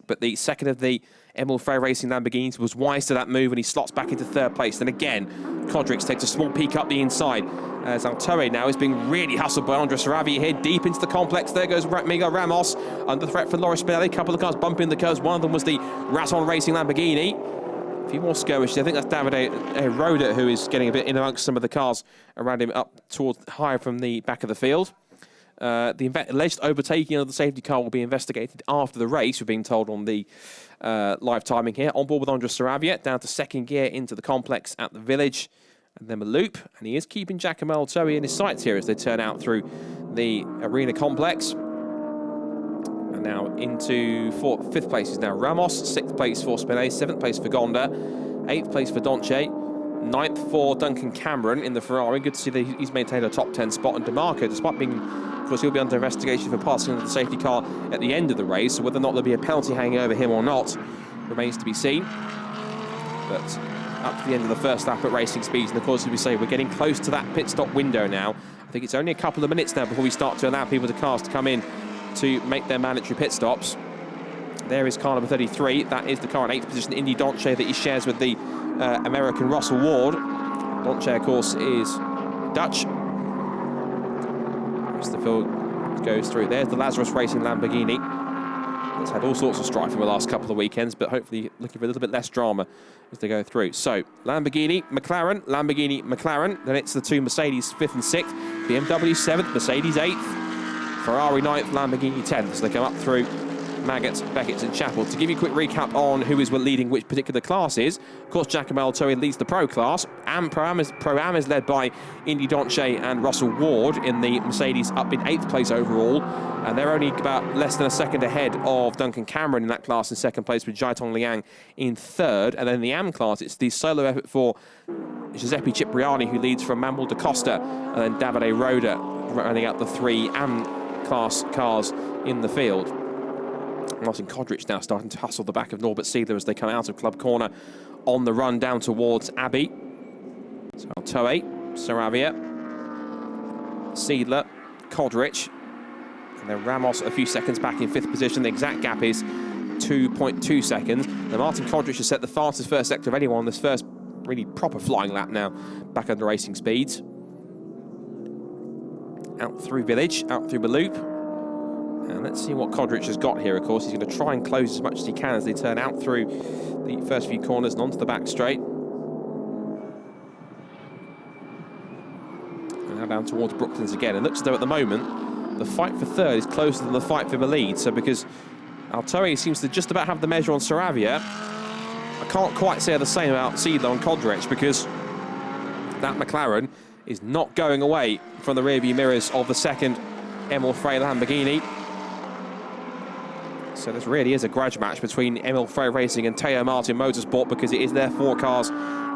But the second of the Emil Frey Racing Lamborghinis was wise to that move, and he slots back into third place. Then again, Kodrich takes a small peek up the inside. As Altoe now is being really hustled by Andres Saravia here, deep into the complex. There goes Miguel Ramos, under threat for Loris Spinelli. A couple of cars bumping the curves. One of them was the Raton Racing Lamborghini. A few more skirmishes. I think that's Davide Roda who is getting a bit in amongst some of the cars around him up towards higher from the back of the field. The alleged overtaking of the safety car will be investigated after the race, we're being told on the live timing here. On board with Andres Saravia, down to second gear into the complex at the village. and then a loop, and he is keeping Giacomo Altoe in his sights here as they turn out through the arena complex. And now into fifth place is now Ramos, 6th place for Spinelli, 7th place for Gonda, 8th place for Donche, 9th for Duncan Cameron in the Ferrari. Good to see that he's maintained a top 10 spot. And DeMarco, despite being, of course, he'll be under investigation for passing under the safety car at the end of the race, so whether or not there'll be a penalty hanging over him or not remains to be seen. But up to the end of the first lap at racing speeds, and of course, as we say, we're getting close to that pit stop window now. I think it's only a couple of minutes now before we start to allow people to cars to come in to make their mandatory pit stops. There is car number 33. That is the car in 8th position, Indy Donche, that he shares with the American Russell Ward. Donche, of course, is Dutch. Mr. Phil goes through. There's the Lazarus Racing Lamborghini. It's had all sorts of strife in the last couple of weekends, but hopefully looking for a little bit less drama as they go through. So, Lamborghini, McLaren. Then it's the two Mercedes 5th and 6th, BMW 7th, Mercedes 8th, Ferrari 9th, Lamborghini 10th. So they come up through Maggots, Beckett and Chapel. To give you a quick recap on who is leading which particular classes, of course, Giacomo Altoe leads the Pro class, and Pro-Am is led by Indy Donche and Russell Ward in the Mercedes, up in 8th place overall, and they're only about less than a second ahead of Duncan Cameron in that class in 2nd place, with Jiatong Liang in 3rd. And then in the AM class, it's the solo effort for Giuseppe Cipriani, who leads from Manuel da Costa, and then Davide Roda running out the 3 AM class cars in the field. Martin Kodrich now starting to hustle the back of Norbert Siedler as they come out of Club Corner on the run down towards Abbey. So Altoe, Saravia, Siedler, Kodrich, and then Ramos a few seconds back in 5th position. The exact gap is 2.2 seconds. Now Martin Kodrich has set the fastest first sector of anyone on this first really proper flying lap now, back under racing speeds. Out through Village, out through the loop. And let's see what Kodrich has got here, of course. He's going to try and close as much as he can as they turn out through the first few corners and onto the back straight. And now down towards Brooklands again. It looks as though at the moment, the fight for 3rd is closer than the fight for the lead. So because Altoe seems to just about have the measure on Saravia, I can't quite say the same about Siedler and Kodrich, because that McLaren is not going away from the rearview mirrors of the 2nd Emil Frey Lamborghini. So this really is a grudge match between Emil Frey Racing and Teo Martin Motorsport, because it is their 4 cars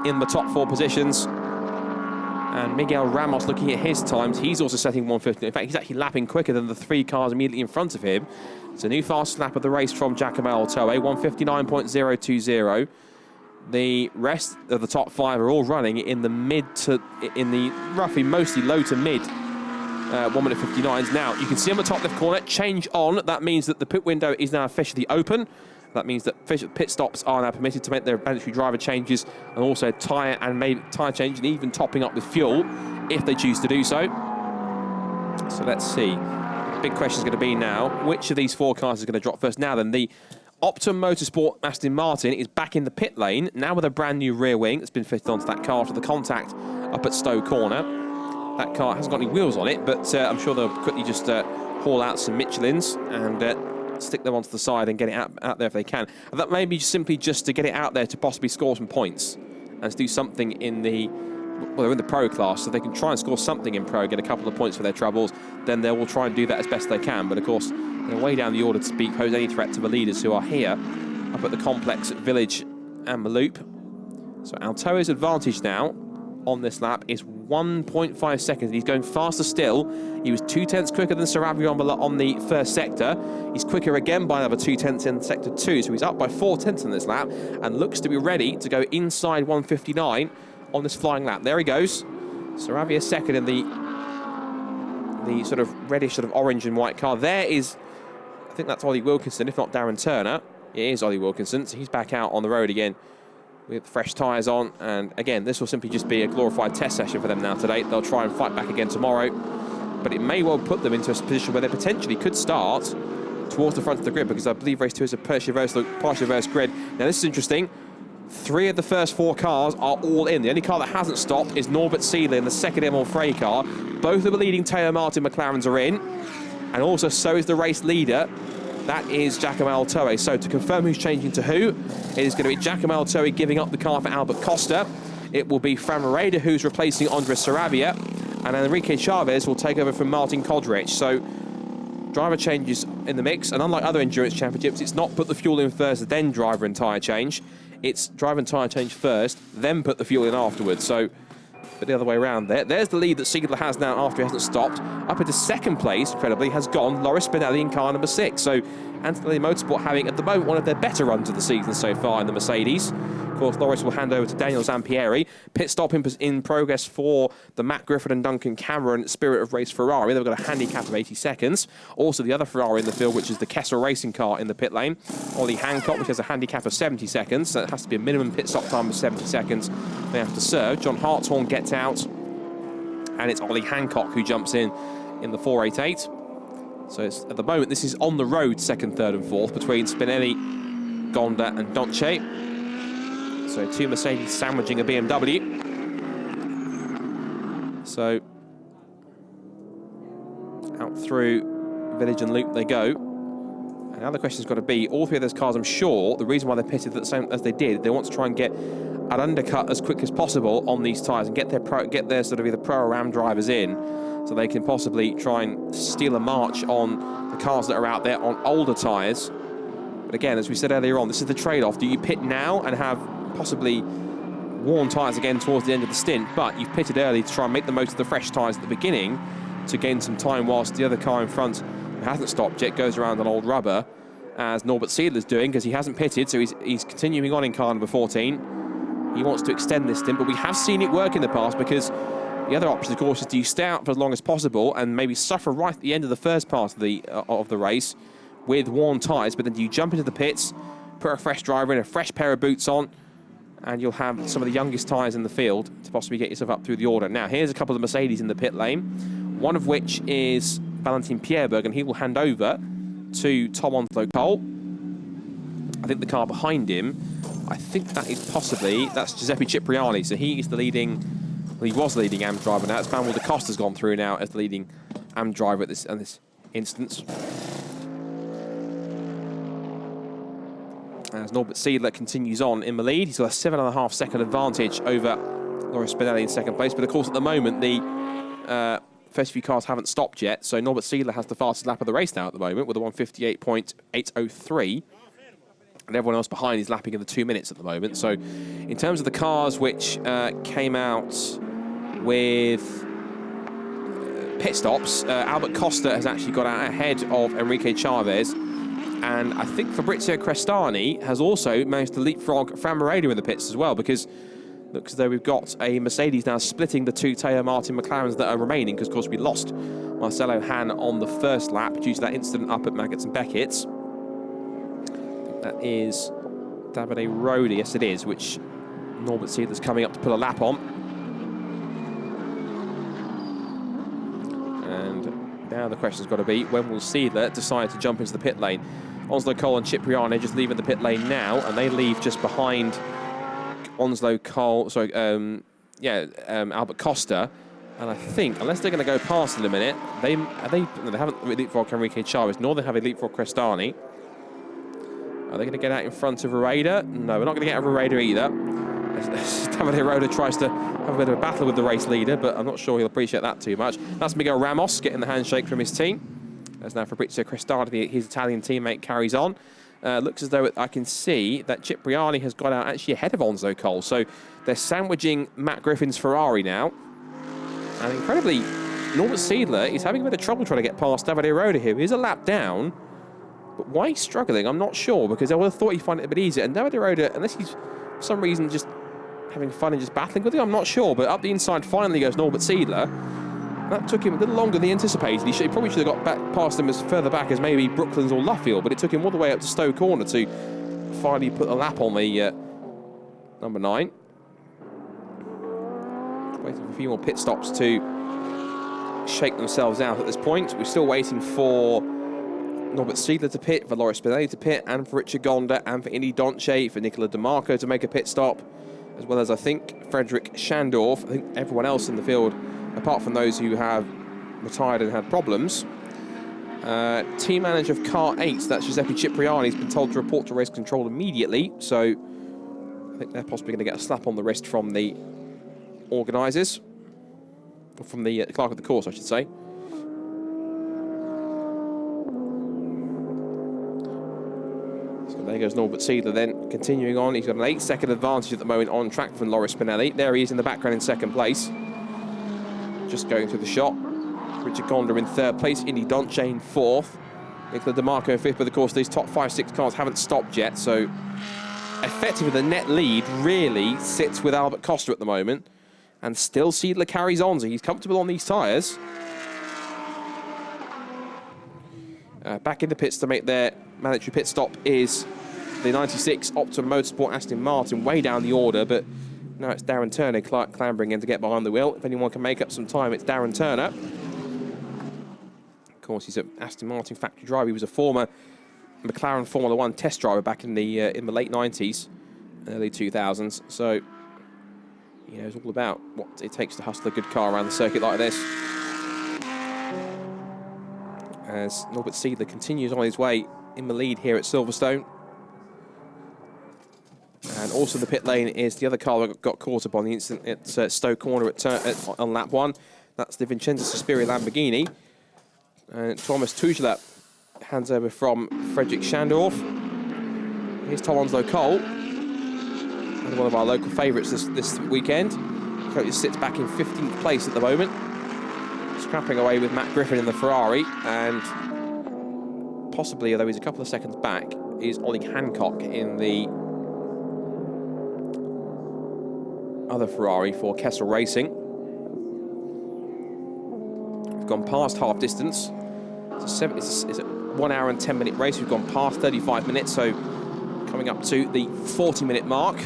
in the top 4 positions. And Miguel Ramos, looking at his times, he's also setting 150. In fact, he's actually lapping quicker than the 3 cars immediately in front of him. It's a new fastest lap of the race from Giacomo Altoe, 159.020. The rest of the top 5 are all running in the roughly mostly low to mid 1 minute 59s. Now, you can see on the top left corner, change on. That means that the pit window is now officially open. That means that pit stops are now permitted to make their mandatory driver changes, and also tyre change, and even topping up with fuel if they choose to do so. So let's see. The big question is going to be now, which of these 4 cars is going to drop first? Now then, the Optum Motorsport Aston Martin is back in the pit lane, now with a brand new rear wing that's been fitted onto that car after the contact up at Stowe Corner. That car hasn't got any wheels on it, but I'm sure they'll quickly just haul out some Michelins and stick them onto the side and get it out there if they can. And that may be simply just to get it out there to possibly score some points and to do something in the Pro class, so they can try and score something in Pro, get a couple of points for their troubles. Then they will try and do that as best they can. But of course, they're way down the order to pose any threat to the leaders who are here up at the complex at Village and the Loop. So Altoe's advantage now on this lap is 1.5 seconds. He's going faster still. He was 0.2 quicker than Saravia on the first sector. He's quicker again by another 0.2 in sector 2, so he's up by 0.4 in this lap and looks to be ready to go inside 159 on this flying lap. There he goes. Saravia second in the sort of reddish, sort of orange and white car. There is, I think that's Ollie Wilkinson, if not Darren Turner. It is Ollie Wilkinson, so he's back out on the road again with fresh tyres on. And again, this will simply just be a glorified test session for them now today. They'll try and fight back again tomorrow, but it may well put them into a position where they potentially could start towards the front of the grid, because I believe race 2 is a partially reverse grid. Now this is interesting. 3 of the first 4 cars are all in. The only car that hasn't stopped is Norbert Siedler in the second Emil Frey car. Both of the leading Teo Martin McLarens are in, and also so is the race leader. That is Giacomo Altoe. So to confirm who's changing to who, it is going to be Giacomo Altoe giving up the car for Albert Costa. it will be Fran Moreda who's replacing Andres Sarabia, and Enrique Chavez will take over from Martin Kodrich. So driver changes in the mix, and unlike other endurance championships, it's not put the fuel in first, then driver and tyre change. It's driver and tyre change first, then put the fuel in afterwards. So, but the other way around there. There's the lead that Siegler has now after he hasn't stopped. Up into second place, incredibly, has gone Loris Spinelli in car number 6. So Antonelli Motorsport having, at the moment, one of their better runs of the season so far in the Mercedes. Of course, Loris will hand over to Daniel Zampieri. Pit stop in progress for the Matt Griffin and Duncan Cameron Spirit of Race Ferrari. They've got a handicap of 80 seconds. Also, the other Ferrari in the field, which is the Kessel Racing car in the pit lane. Ollie Hancock, which has a handicap of 70 seconds. So it has to be a minimum pit stop time of 70 seconds they have to serve. John Hartshorn gets out, and it's Ollie Hancock who jumps in the 488. So it's, at the moment, this is on the road, second, third, and fourth between Spinelli, Gonda, and Donche. So 2 Mercedes sandwiching a BMW. So out through Village and Loop they go. And now the question's got to be, all 3 of those cars, I'm sure, the reason why they pitted the same as they did, they want to try and get an undercut as quick as possible on these tyres and get their sort of either pro or ram drivers in, so they can possibly try and steal a march on the cars that are out there on older tyres. But again, as we said earlier on, this is the trade-off. Do you pit now and have possibly worn tyres again towards the end of the stint, but you've pitted early to try and make the most of the fresh tyres at the beginning to gain some time whilst the other car in front who hasn't stopped yet goes around on old rubber, as Norbert Siedler's doing, because he hasn't pitted, so he's continuing on in car number 14. He wants to extend this stint, but we have seen it work in the past, because the other option, of course, is do you stay out for as long as possible and maybe suffer right at the end of the first part of the race with worn tyres, but then do you jump into the pits, put a fresh driver in, a fresh pair of boots on, and you'll have some of the youngest tyres in the field to possibly get yourself up through the order. Now, here's a couple of Mercedes in the pit lane, one of which is Valentin Pierberg, and he will hand over to Tom Onslow Cole. I think the car behind him, I think that is possibly, that's Giuseppe Cipriani, so he is the leading, well, he was the leading AM driver now. It's Manuel da Costa's gone through now as the leading AM driver at this instance. As Norbert Siedler continues on in the lead, he's got a 7.5 second advantage over Loris Spinelli in second place. But of course, at the moment, the first few cars haven't stopped yet. So Norbert Siedler has the fastest lap of the race now at the moment with a 1:58.803. And everyone else behind is lapping in the 2 minutes at the moment. So in terms of the cars which came out with pit stops, Albert Costa has actually got out ahead of Enrique Chavez. And I think Fabrizio Crestani has also managed to leapfrog Fran Moreda in the pits as well, because it looks as though we've got a Mercedes now splitting the 2 Teo Martin McLarens that are remaining, because, of course, we lost Marcelo Han on the first lap due to that incident up at Maggots and Beckett's. That is Davide Rodi, yes it is, which Norbert Siedler's coming up to put a lap on. And now the question's got to be, when will Siedler decide to jump into the pit lane? Onslow Cole and Cipriani just leaving the pit lane now, and they leave just behind Onslow Cole, Albert Costa. And I think, unless they're going to go past in a minute, they haven't leapfrogged Enrique Chavez, nor they have a leapfrog Crestani. Are they going to get out in front of Rueda? No, we're not going to get out of Rueda either. Davide Rueda tries to have a bit of a battle with the race leader, but I'm not sure he'll appreciate that too much. That's Miguel Ramos getting the handshake from his team. As now Fabrizio Crestani, his Italian teammate, carries on. Looks as though I can see that Cipriani has got out actually ahead of Onslow Cole. So they're sandwiching Matt Griffin's Ferrari now. And incredibly, Norbert Siedler is having a bit of trouble trying to get past Davide Rueda here. He's a lap down. But why he's struggling, I'm not sure, because I would have thought he'd find it a bit easier. And Davide Rueda, unless he's for some reason just having fun and just battling with him, I'm not sure. But up the inside finally goes Norbert Siedler. That took him a little longer than he anticipated. He probably should have got back past him as further back as maybe Brooklands or Luffield, but it took him all the way up to Stowe Corner to finally put a lap on the number 9. Waiting for a few more pit stops to shake themselves out at this point. We're still waiting for Norbert Siedler to pit, for Loris Spinelli to pit, and for Richard Gonda, and for Indy Donche, for Nicola DeMarco to make a pit stop, as well as, I think, Frederick Schandorf. I think everyone else in the field, apart from those who have retired and had problems. Team manager of Car 8, that's Giuseppe Cipriani, has been told to report to race control immediately, so I think they're possibly going to get a slap on the wrist from the organisers, from the clerk of the course, I should say. So there goes Norbert Seidler then, continuing on. He's got an 8-second advantage at the moment on track from Loris Spinelli. There he is in the background in second place. Just going through the shot. Richard Gonda in third place, Indy Donche in fourth. Nicola DeMarco in fifth, but of course these top 5-6 cars haven't stopped yet, so effectively the net lead really sits with Albert Costa at the moment, and still Seidler carries on, so he's comfortable on these tyres. Back in the pits to make their mandatory pit stop is the 96 Optima Motorsport Aston Martin, way down the order, but now it's Darren Turner clambering in to get behind the wheel. If anyone can make up some time, it's Darren Turner. Of course, he's an Aston Martin factory driver. He was a former McLaren Formula 1 test driver back in the late 90s, early 2000s. So he knows all about what it takes to hustle a good car around the circuit like this. As Norbert Seidler continues on his way in the lead here at Silverstone. And also the pit lane is the other car that got caught up on the incident at Stoke Corner on lap 1. That's the Vincenzo Sospiri Lamborghini. And Thomas Tuchel hands over from Frederick Schandorf. Here's Tom Onslow Cole, and one of our local favourites this weekend. He sits back in 15th place at the moment, scrapping away with Matt Griffin in the Ferrari, and possibly, although he's a couple of seconds back, is Ollie Hancock in the other Ferrari for Kessel Racing. We've gone past half distance. It's a 1 hour and 10 minute race. We've gone past 35 minutes, so coming up to the 40-minute mark.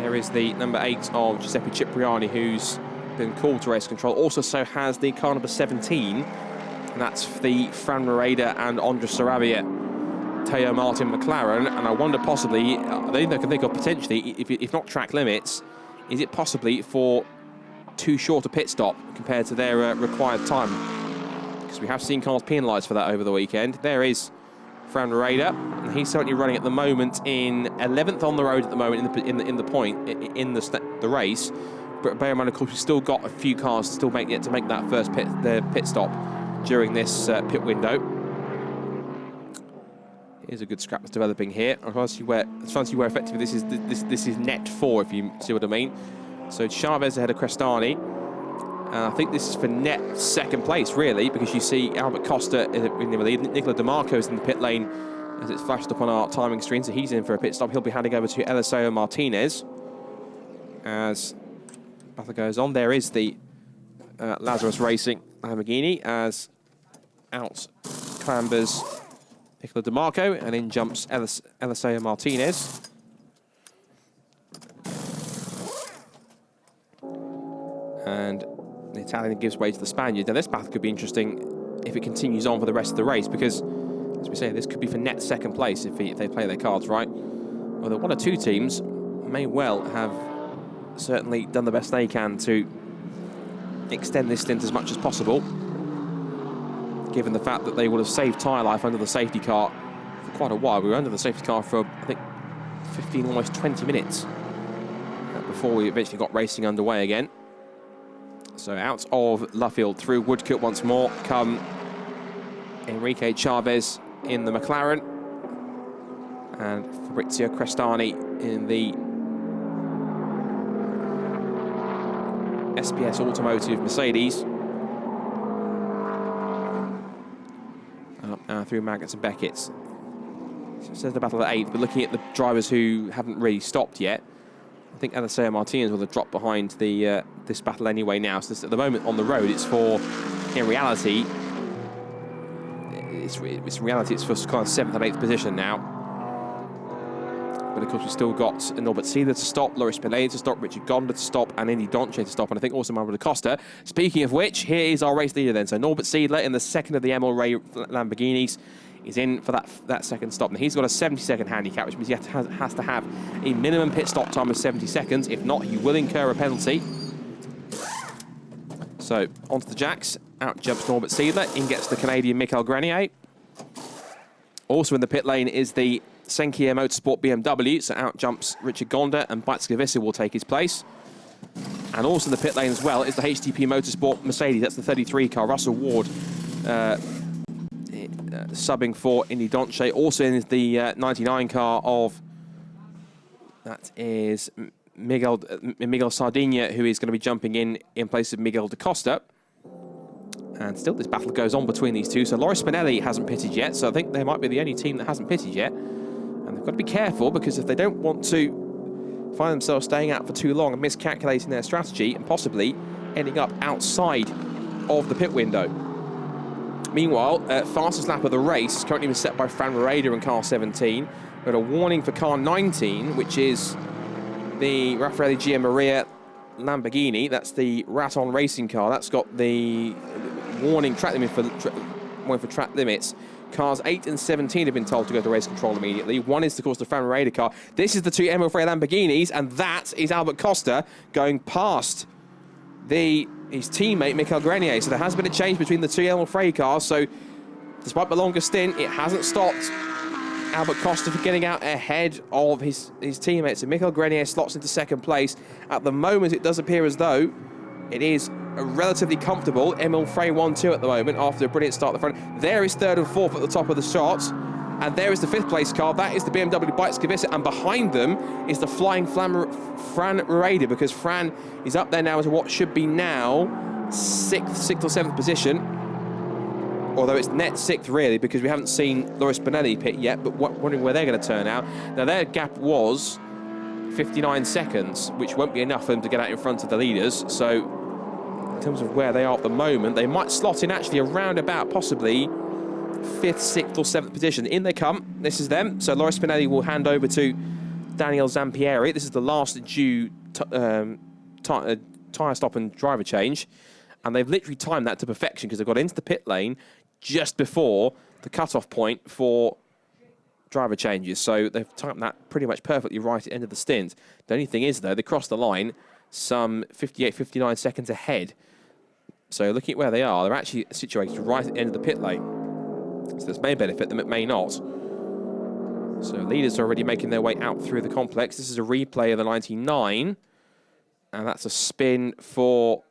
There is the number 8 of Giuseppe Cipriani, who's been called to race control. Also so has the car number 17, and that's the Fran Moreda and Andres Sarabia, Teo Martin McLaren. And I wonder possibly, the only thing I can think of potentially, if not track limits, is it possibly for too short a pit stop compared to their required time? Because we have seen cars penalised for that over the weekend. There is Fran Moreda, and he's certainly running at the moment in 11th on the road at the moment in the race. But bear in mind, of course, we've still got a few cars to make that first pit stop during this pit window. Here's a good scrap that's developing here. I'm trying to see where effectively this is net 4, if you see what I mean. So Chavez ahead of Crestani. I think this is for net second place, really, because you see Albert Costa in the lead. Nicola DeMarco is in the pit lane as it's flashed up on our timing screen, so he's in for a pit stop. He'll be handing over to Eliseo Martinez as battle goes on. There is the Lazarus Racing Lamborghini as out clambers Nicola DeMarco, and in jumps Eliseo Martinez. And the Italian gives way to the Spaniard. Now this battle could be interesting if it continues on for the rest of the race, because, as we say, this could be for net second place if they play their cards right. Although one or two teams may well have certainly done the best they can to extend this stint as much as possible, given the fact that they would have saved tyre life under the safety car for quite a while. We were under the safety car for, I think, 15, almost 20 minutes before we eventually got racing underway again. So out of Luffield through Woodcote once more come Enrique Chavez in the McLaren and Fabrizio Crestani in the SPS Automotive Mercedes. Up now through Maggots and Beckett's. So it says the battle at 8, but looking at the drivers who haven't really stopped yet, I think Eliseo Martinez will have dropped behind this battle anyway now. So at the moment on the road, it's for, in reality, it's for kind of 7th and 8th position now. But of course we've still got Norbert Seidler to stop, Loris Spinelli to stop, Richard Gonda to stop, and Indy Donche to stop, and I think also Manuel Costa. Speaking of which, here is our race leader then. So Norbert Seidler in the second of the Emil Ray Lamborghinis is in for that second stop. Now he's got a 70-second handicap, which means he has to have a minimum pit stop time of 70 seconds. If not, he will incur a penalty. So onto the jacks, out jumps Norbert Seidler, in gets the Canadian Michael Grenier. Also in the pit lane is the Senkia Motorsport BMW, so out jumps Richard Gonda, and Bajtskivisa will take his place. And also in the pit lane as well is the HTP Motorsport Mercedes. That's the 33 car. Russell Ward subbing for Indy Donche. Also in the 99 car of, that is Miguel Sardinia, who is going to be jumping in place of Miguel da Costa. And still this battle goes on between these two. So Loris Spinelli hasn't pitted yet, so I think they might be the only team that hasn't pitted yet. And they've got to be careful, because if they don't want to find themselves staying out for too long and miscalculating their strategy and possibly ending up outside of the pit window. Meanwhile, fastest lap of the race has currently been set by Fran Moreda in car 17. We've got a warning for car 19, which is the Raffaele Gia Maria Lamborghini. That's the Raton racing car. That's got the warning track limit for track limits. Cars 8 and 17 have been told to go to race control immediately. One is, of course, the Fran Moreda car. This is the two Emil Frey Lamborghinis, and that is Albert Costa going past his teammate, Michael Grenier. So there has been a change between the two Emil Frey cars. So despite the longer stint, it hasn't stopped Albert Costa from getting out ahead of his teammates. So Michael Grenier slots into second place. At the moment, it does appear as though it is a relatively comfortable Emil Frey 1-2 at the moment after a brilliant start at the front. There is third and fourth at the top of the shot. And there is the fifth place car. That is the BMW Bajtskivisa. And behind them is the flying Fran Moreda, because Fran is up there now as what should be now sixth or seventh position. Although it's net sixth, really, because we haven't seen Loris Spinelli pit yet, but wondering where they're going to turn out. Now, their gap was 59 seconds, which won't be enough for them to get out in front of the leaders. So, in terms of where they are at the moment, they might slot in actually around about possibly 5th, 6th or 7th position. In they come. This is them. So Loris Spinelli will hand over to Daniel Zampieri. This is the last due tyre stop and driver change. And they've literally timed that to perfection, because they've got into the pit lane just before the cut-off point for driver changes. So they've timed that pretty much perfectly right at the end of the stint. The only thing is, though, they crossed the line some 58, 59 seconds ahead. So looking at where they are, they're actually situated right at the end of the pit lane. So this may benefit them, it may not. So leaders are already making their way out through the complex. This is a replay of the 99. And that's a spin for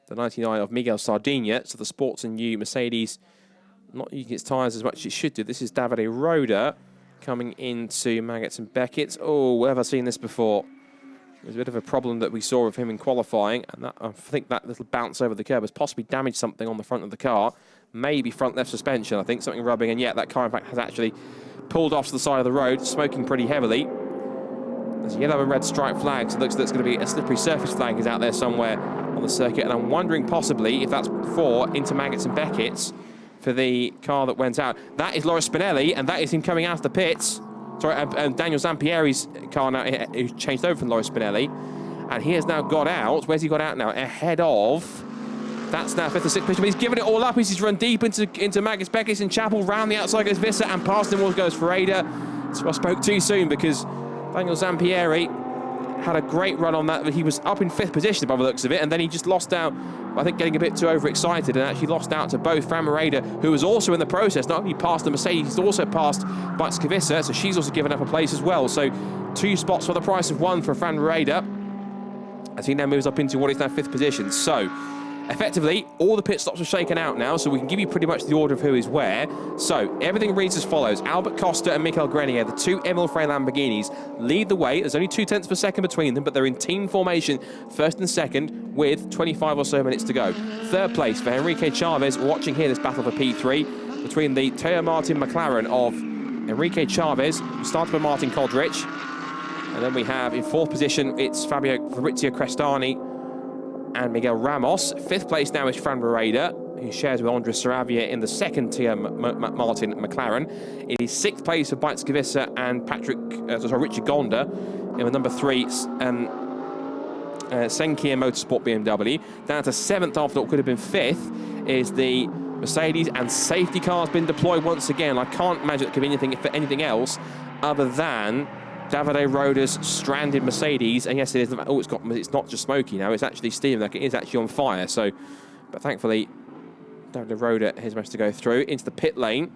the 99 of Miguel Sardinia. So the Sports and New Mercedes not using its tyres as much as it should do. This is Davide Roda coming into Maggots and Beckett. Oh, where have I seen this before? It was a bit of a problem that we saw of him in qualifying, and I think that little bounce over the curb has possibly damaged something on the front of the car. Maybe front left suspension, I think, something rubbing, and yeah, that car in fact has actually pulled off to the side of the road, smoking pretty heavily. There's a yellow and red stripe flag, so it looks like there's going to be a slippery surface flag is out there somewhere on the circuit, and I'm wondering possibly if that's for into Maggots and Beckett's for the car that went out. That is Loris Spinelli, and that is him coming out of the pits. Sorry, and Daniel Zampieri's car now, who changed over from Loris Spinelli, and he has now got out. Where's he got out now? Ahead of. That's now 5th or 6th position, but he's given it all up. He's run deep into Maggots, Beckett and Chapel, round the outside goes Visser, and past him goes Ferreira. So I spoke too soon, because Daniel Zampieri had a great run on that. He was up in 5th position by the looks of it, and then he just lost out, I think, getting a bit too overexcited, and actually lost out to both Fran Moreda, who was also in the process, not only passed the Mercedes, he's also passed Bajtskivisa, so she's also given up a place as well. So 2 spots for the price of 1 for Fran Moreda, as he now moves up into what is now 5th position. So effectively, all the pit stops are shaken out now, so we can give you pretty much the order of who is where. So everything reads as follows. Albert Costa and Michael Grenier, the 2 Emil Frey Lamborghinis, lead the way. There's only 0.2 of a second between them, but they're in team formation, 1st and 2nd, with 25 or so minutes to go. 3rd place for Enrique Chavez, watching here this battle for P3 between the Teo Martin McLaren of Enrique Chavez, who started by Martin Kodrich. And then we have in 4th position, it's Fabrizio Crestani and Miguel Ramos. 5th place now is Fran Moreda, who shares with Andres Saravia in the 2nd tier Martin McLaren. It is 6th place for Bajtskivisa and Richard Gonda in the number 3 Senkia Motorsport BMW. Down to 7th after what could have been 5th is the Mercedes, and safety car's been deployed once again. I can't imagine it could be anything else other than Davide Roda's stranded Mercedes, and yes, it is. Oh, it's not just smoky now; it's actually steam. Like, it is actually on fire. So, but thankfully, Davide Roda has managed to go through into the pit lane.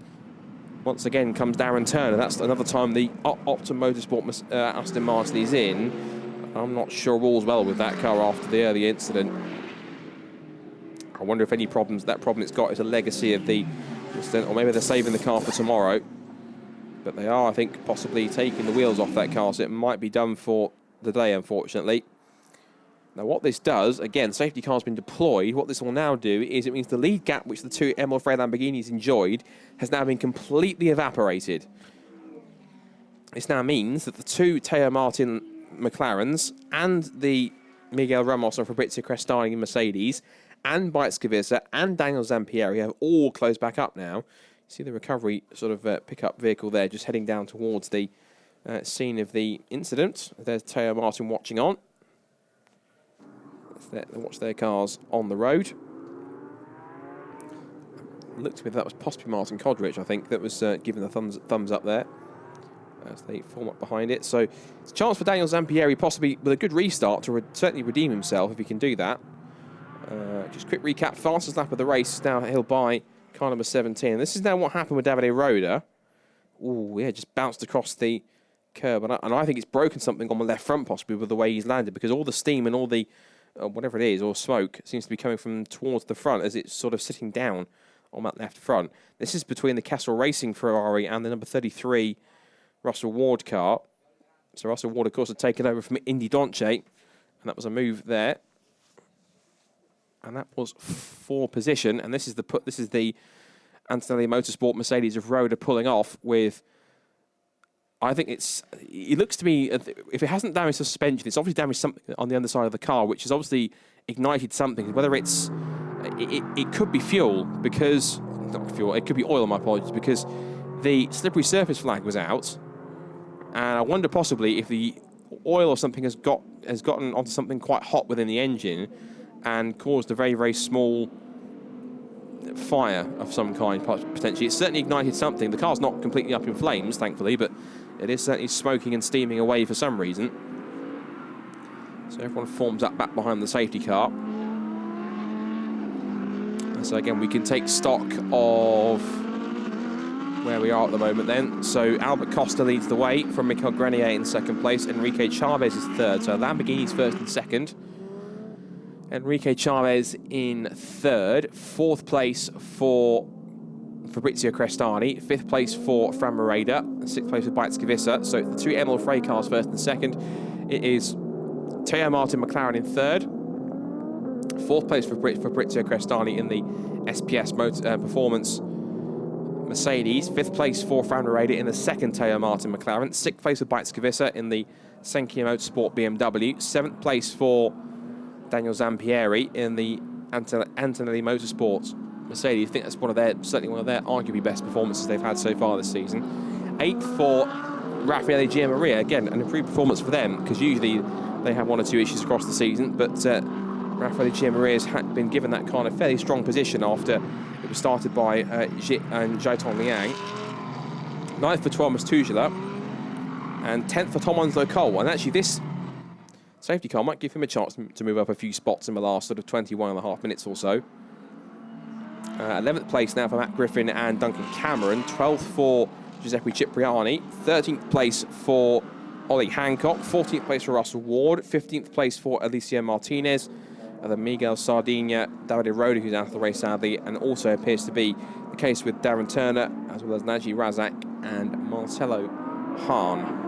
once again comes Darren Turner. That's another time the Optum Motorsport Aston Martin is in. I'm not sure all's well with that car after the early incident. I wonder if any problems, that problem it's got is a legacy of the incident, or maybe they're saving the car for tomorrow. But they are, I think, possibly taking the wheels off that car, so it might be done for the day, unfortunately. Now, what this does, again, safety car's been deployed. What this will now do is it means the lead gap which the two Emil Frey Lamborghinis enjoyed has now been completely evaporated. This now means that the two Teo Martin McLarens and the Miguel Ramos and Fabrizio Crestani Mercedes and Bites-Cavisa and Daniel Zampieri have all closed back up now. You see the recovery sort of pickup vehicle there just heading down towards the scene of the incident. There's Teo Martin watching on. They watch their cars on the road. Looked to me that was possibly Martin Kodrich, I think, that was giving the thumbs up there as they form up behind it. So it's a chance for Daniel Zampieri, possibly with a good restart, to certainly redeem himself if he can do that. Just quick recap, fastest lap of the race is now held by car number 17. This is now what happened with Davide Roda. Oh, yeah, just bounced across the curb. And I think it's broken something on the left front, possibly, with the way he's landed, because all the steam and all the whatever it is, or smoke, seems to be coming from towards the front as it's sort of sitting down on that left front. This is between the Kessel Racing Ferrari and the number 33 Russell Ward car. So Russell Ward, of course, had taken over from Indy Donche, and that was a move there. And that was for position. And this is the Antonelli Motorsport Mercedes of Roda pulling off with. I think it looks to me, if it hasn't damaged suspension, it's obviously damaged something on the underside of the car, which has obviously ignited something. Whether it could be fuel, because, not fuel, it could be oil, my apologies, because the slippery surface flag was out. And I wonder possibly if the oil or something has gotten onto something quite hot within the engine and caused a very, very small fire of some kind, potentially. It's certainly ignited something. The car's not completely up in flames, thankfully, but it is certainly smoking and steaming away for some reason. So everyone forms up back behind the safety car. And so again, we can take stock of where we are at the moment then. So Albert Costa leads the way from Mikel Grenier in second place. Enrique Chavez is third. So Lamborghini's first and second. Enrique Chavez in third. Fourth place for Fabrizio Crestani. Fifth place for Fran Moreda. Sixth place for Bites-Cavisa. So the two Emil Frey cars first and second. It is Teo Martin McLaren in third. Fourth place for Fabrizio Crestani in the SPS Performance Mercedes. Fifth place for Fran Moreda in the second Teo Martin McLaren. Sixth place for Bites-Cavisa in the Senkia Motorsport BMW. Seventh place for Daniel Zampieri in the Antonelli Motorsports Mercedes. I think that's certainly one of their arguably best performances they've had so far this season. Eighth for Raffaele Giammaria. Again, an improved performance for them, because usually they have one or two issues across the season, but Raffaele Giammaria has been given that kind of fairly strong position after it was started by Zhaiton Liang. Ninth for Thomas Tuchel, and 10th for Tom Onslow Cole. And actually this safety car might give him a chance to move up a few spots in the last sort of 21 and a half minutes or so. 11th place now for Matt Griffin and Duncan Cameron. 12th for Giuseppe Cipriani. 13th place for Ollie Hancock. 14th place for Russell Ward. 15th place for Alicia Martinez. And then Miguel Sardinia, Davide Roda, who's out of the race sadly, and also appears to be the case with Darren Turner, as well as Naji Razak and Marcelo Hahn.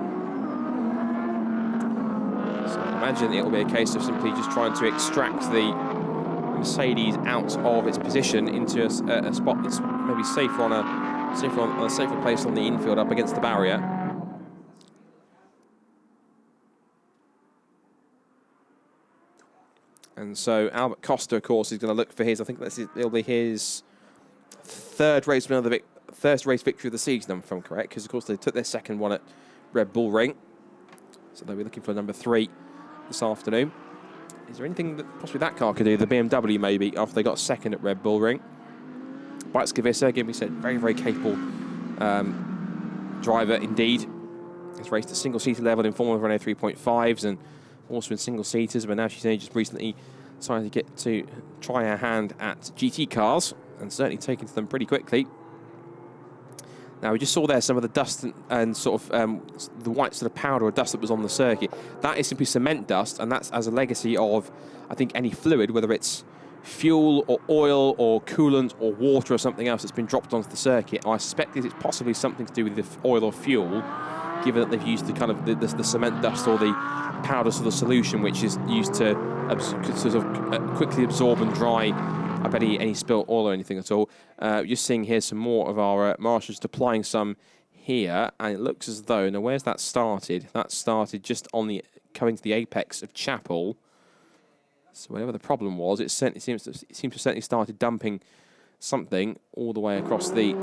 So I imagine it will be a case of simply just trying to extract the Mercedes out of its position into a spot that's maybe safer on a safer place on the infield up against the barrier. And so Albert Costa, of course, is going to look for his. I think it'll be his third race victory of the season, if I'm correct, because of course they took their second one at Red Bull Ring. So they'll be looking for number 3 this afternoon. Is there anything that possibly that car could do? The BMW maybe, after they got second at Red Bull Ring. Bites-Cavisa, again, we said, very, very capable driver indeed. He's raced at single-seater level in Formula Renault 3.5s and also in single-seaters, but now she's only just recently decided to get to try her hand at GT cars and certainly taken to them pretty quickly. Now, we just saw there some of the dust and sort of the white sort of powder or dust that was on the circuit. That is simply cement dust, and that's as a legacy of, I think, any fluid, whether it's fuel or oil or coolant or water or something else that's been dropped onto the circuit. And I suspect it's possibly something to do with the oil or fuel, given that they've used the kind of the cement dust or the powder sort of solution, which is used to sort of quickly absorb and dry, I bet, any spilt oil or anything at all. Just seeing here some more of our marshals deploying some here, and it looks as though, now where's that started? That started just on the, coming to the apex of Chapel. So whatever the problem was, it seems to certainly started dumping something all the way across the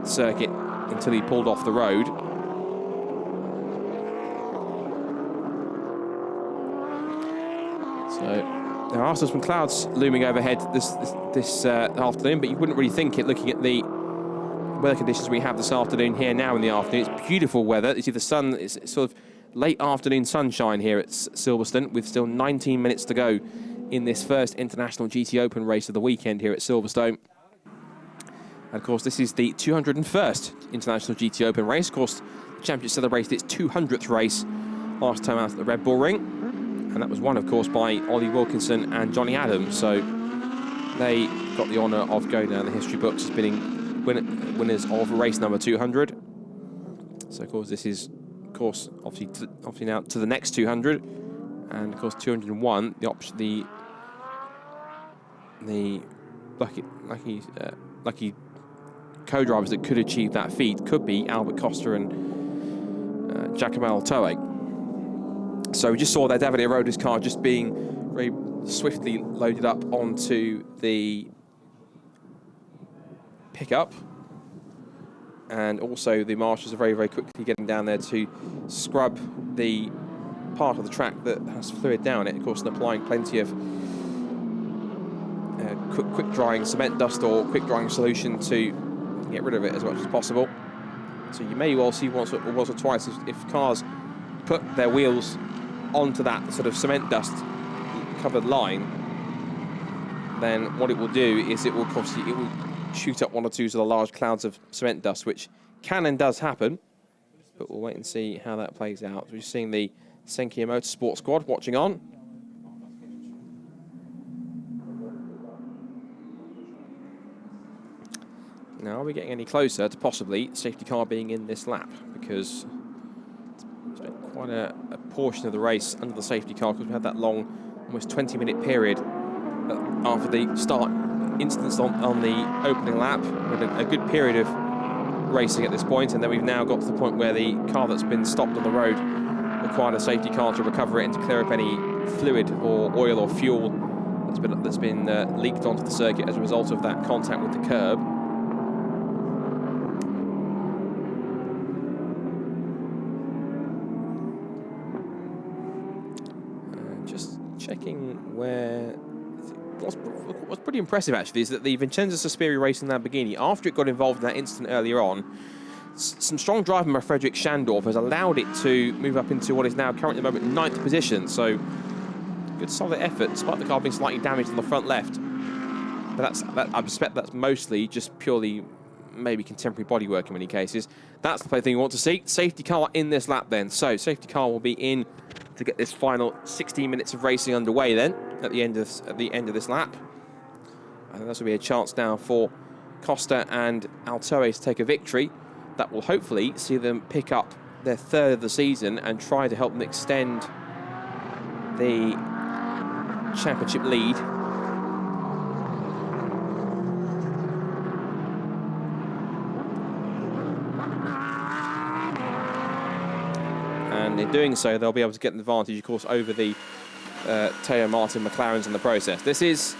circuit until he pulled off the road. So there are some clouds looming overhead this afternoon, but you wouldn't really think it looking at the weather conditions we have this afternoon here now in the afternoon. It's beautiful weather. You see the sun, it's sort of late afternoon sunshine here at Silverstone, with still 19 minutes to go in this first International GT Open race of the weekend here at Silverstone. And of course, this is the 201st International GT Open race. Of course, the championship celebrated its 200th race last time out at the Red Bull Ring. And that was won, of course, by Ollie Wilkinson and Johnny Adams. So they got the honour of going down the history books as being winners of race number 200. So, of course, this is, of course, obviously now to the next 200. And, of course, 201, the lucky co-drivers that could achieve that feat could be Albert Costa and Giacomo Altoe. So we just saw that Davide Aroda's car just being very swiftly loaded up onto the pickup. And also the marshals are very, very quickly getting down there to scrub the part of the track that has fluid down it, of course, and applying plenty of quick drying cement dust or quick drying solution to get rid of it as much as possible. So you may well see once or twice if cars put their wheels onto that sort of cement dust covered line, then what it will do is it will shoot up one or two of the large clouds of cement dust, which can and does happen, but we'll wait and see how that plays out. We're seeing the Senkia Motorsport squad watching on. Now, are we getting any closer to possibly safety car being in this lap? Because it's been quite a portion of the race under the safety car, because we had that long, almost 20-minute period after the start instance on the opening lap. We had a good period of racing at this point, and then we've now got to the point where the car that's been stopped on the road required a safety car to recover it and to clear up any fluid or oil or fuel that's been leaked onto the circuit as a result of that contact with the curb. Just checking where... What's pretty impressive, actually, is that the Vincenzo Sospiri Racing Lamborghini, after it got involved in that incident earlier on, some strong driving by Frederick Schandorf has allowed it to move up into what is now currently at the moment 9th position. So, good solid effort, despite the car being slightly damaged on the front left. But I suspect that's mostly just purely maybe contemporary bodywork in many cases. That's the thing you want to see. Safety car in this lap then. So, safety car will be in to get this final 16 minutes of racing underway then at the end of this lap. I think this will be a chance now for Costa and Altoe to take a victory. That will hopefully see them pick up their 3rd of the season and try to help them extend the championship lead. And in doing so, they'll be able to get an advantage, of course, over the Teo Martin McLarens in the process. This is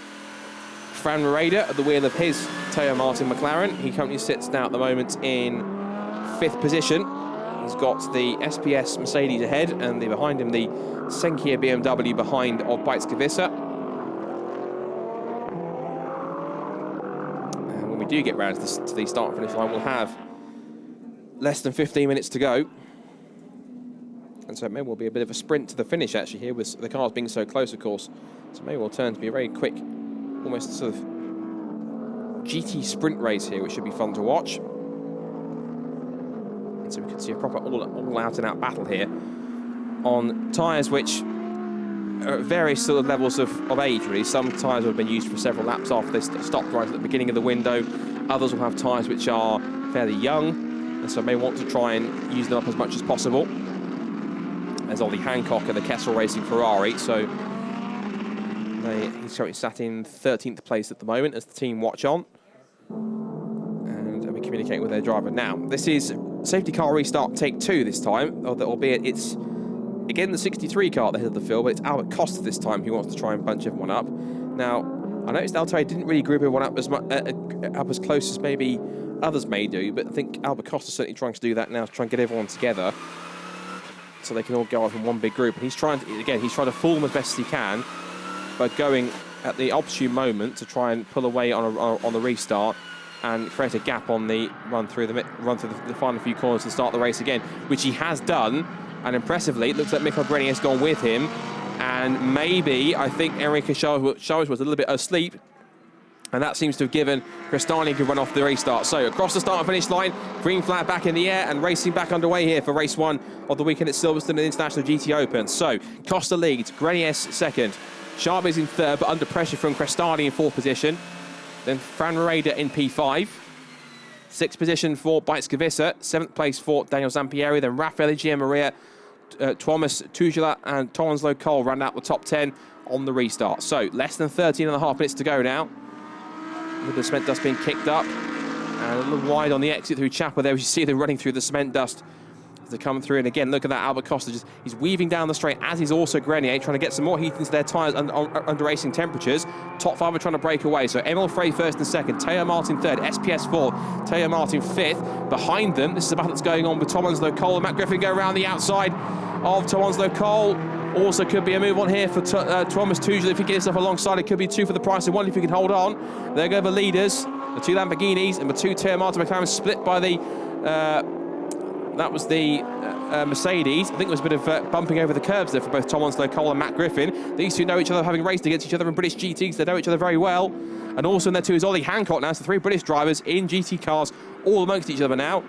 Fran Moreda at the wheel of his Teo Martin McLaren. He currently sits now at the moment in 5th position. He's got the SPS Mercedes ahead, and behind him the Senkia BMW behind of Bajtska-Visser. And when we do get round to the start and finish line, we'll have less than 15 minutes to go. And so it may well be a bit of a sprint to the finish, actually, here, with the cars being so close, of course. So it may well turn to be a very quick, almost sort of GT sprint race here, which should be fun to watch. So we can see a proper all-out-and-out battle here on tyres which are at various sort of levels of age, really. Some tyres have been used for several laps after they stopped right at the beginning of the window. Others will have tyres which are fairly young, and so may want to try and use them up as much as possible. There's Ollie Hancock and the Kessel Racing Ferrari, so he's currently sat in 13th place at the moment as the team watch on. And we communicate with their driver now. This is safety car restart take 2 this time, albeit it's again the 63 car at the head of the field, but it's Albert Costa this time who wants to try and bunch everyone up. Now, I noticed Altair didn't really group everyone up as close as maybe others may do, but I think Albert Costa's certainly trying to do that now to try and get everyone together so they can all go off in one big group. And he's trying to fool them as best as he can by going at the opportune moment to try and pull away on the restart and create a gap on the run through the final few corners to start the race again, which he has done. And impressively, it looks like Michael Grenier has gone with him. And maybe, I think Enrique Chavez was a little bit asleep. And that seems to have given Crestani a good run off the restart. So across the start and finish line, green flag back in the air and racing back underway here for race 1 of the weekend at Silverstone and International GT Open. So Costa leads, Grenier second, Chavez in third, but under pressure from Crestani in 4th position. Then Fran Reda in P5. 6th position for Bites-Kavissa. 7th place for Daniel Zampieri. Then Rafael Gianmaria, Thomas Tugela and Tonslow Cole ran out the top 10 on the restart. So less than 13.5 minutes to go now, with the cement dust being kicked up. And a little wide on the exit through Chapel there. You see them running through the cement dust as they come through. And again, look at that, Albert Costa. He's weaving down the straight, as is also Grenier, trying to get some more heat into their tyres under racing temperatures. Top 5 are trying to break away. So Emil Frey first and second, Teo Martin third, SPS 4th, Teo Martin 5th. Behind them, this is a battle that's going on with Tom Onslow Cole and Matt Griffin go around the outside of Tom Onslow Cole. Also could be a move on here for Thomas Tuchel. If he gets up alongside, it could be 2 for the price of 1 if he can hold on. There go the leaders, the 2 Lamborghinis, and the 2 Teo Martin McLaren split by the that was the Mercedes. I think there was a bit of bumping over the curbs there for both Tom Onslow Cole and Matt Griffin. These two know each other, having raced against each other in British GTs. They know each other very well. And also in there too is Ollie Hancock now. So 3 British drivers in GT cars all amongst each other now.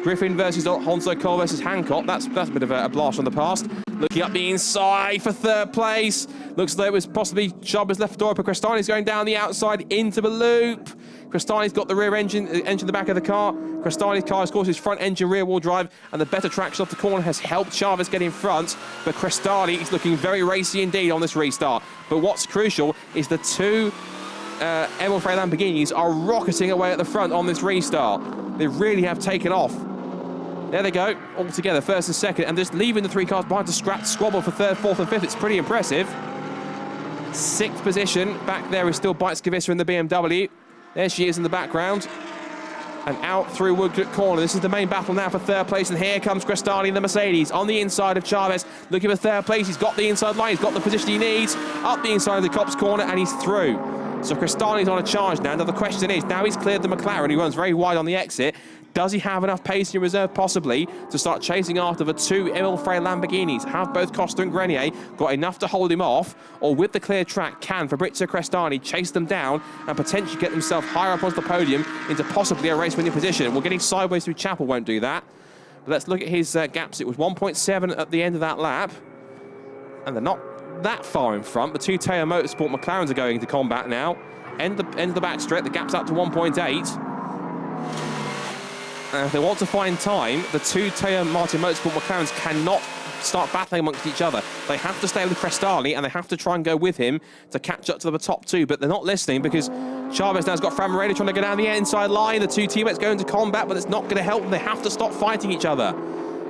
Griffin versus Onslow Cole versus Hancock. That's a bit of a blast from the past. Looking up the inside for 3rd place. Looks like it was possibly Chavez left the door, but Crestani's going down the outside into the loop. Crestani's got the rear engine in the back of the car. Crestani's car, of course, is front engine rear wheel drive, and the better traction off the corner has helped Chavez get in front. But Crestani is looking very racy indeed on this restart. But what's crucial is the 2 Emil Frey Lamborghinis are rocketing away at the front on this restart. They really have taken off. There they go, all together, 1st and 2nd, and just leaving the 3 cars behind to squabble for 3rd, 4th and 5th. It's pretty impressive. 6th position, back there is still Bites-Kavissa in the BMW. There she is in the background. And out through Woodcote Corner. This is the main battle now for 3rd place, and here comes Crestani in the Mercedes on the inside of Chavez, looking for 3rd place. He's got the inside line, he's got the position he needs, up the inside of the Copse Corner, and he's through. So Crestani's on a charge now. Now the question is, now he's cleared the McLaren, he runs very wide on the exit. Does he have enough pace in reserve, possibly, to start chasing after the 2 Emil Frey Lamborghinis? Have both Costa and Grenier got enough to hold him off? Or with the clear track, can Fabrizio Crestani chase them down and potentially get themselves higher up onto the podium into possibly a race-winning position? Well, getting sideways through Chapel won't do that. But let's look at his gaps. It was 1.7 at the end of that lap. And they're not that far in front. The 2 Teo Motorsport McLarens are going into combat now. End of the back straight, the gap's up to 1.8. And if they want to find time, the 2 Teo Martin Motorsport McLarens cannot start battling amongst each other. They have to stay with Crestani, and they have to try and go with him to catch up to the top 2, but they're not listening because Chavez now's got Fran Moreno trying to go down the inside line. The 2 teammates go into combat, but it's not going to help them. They have to stop fighting each other.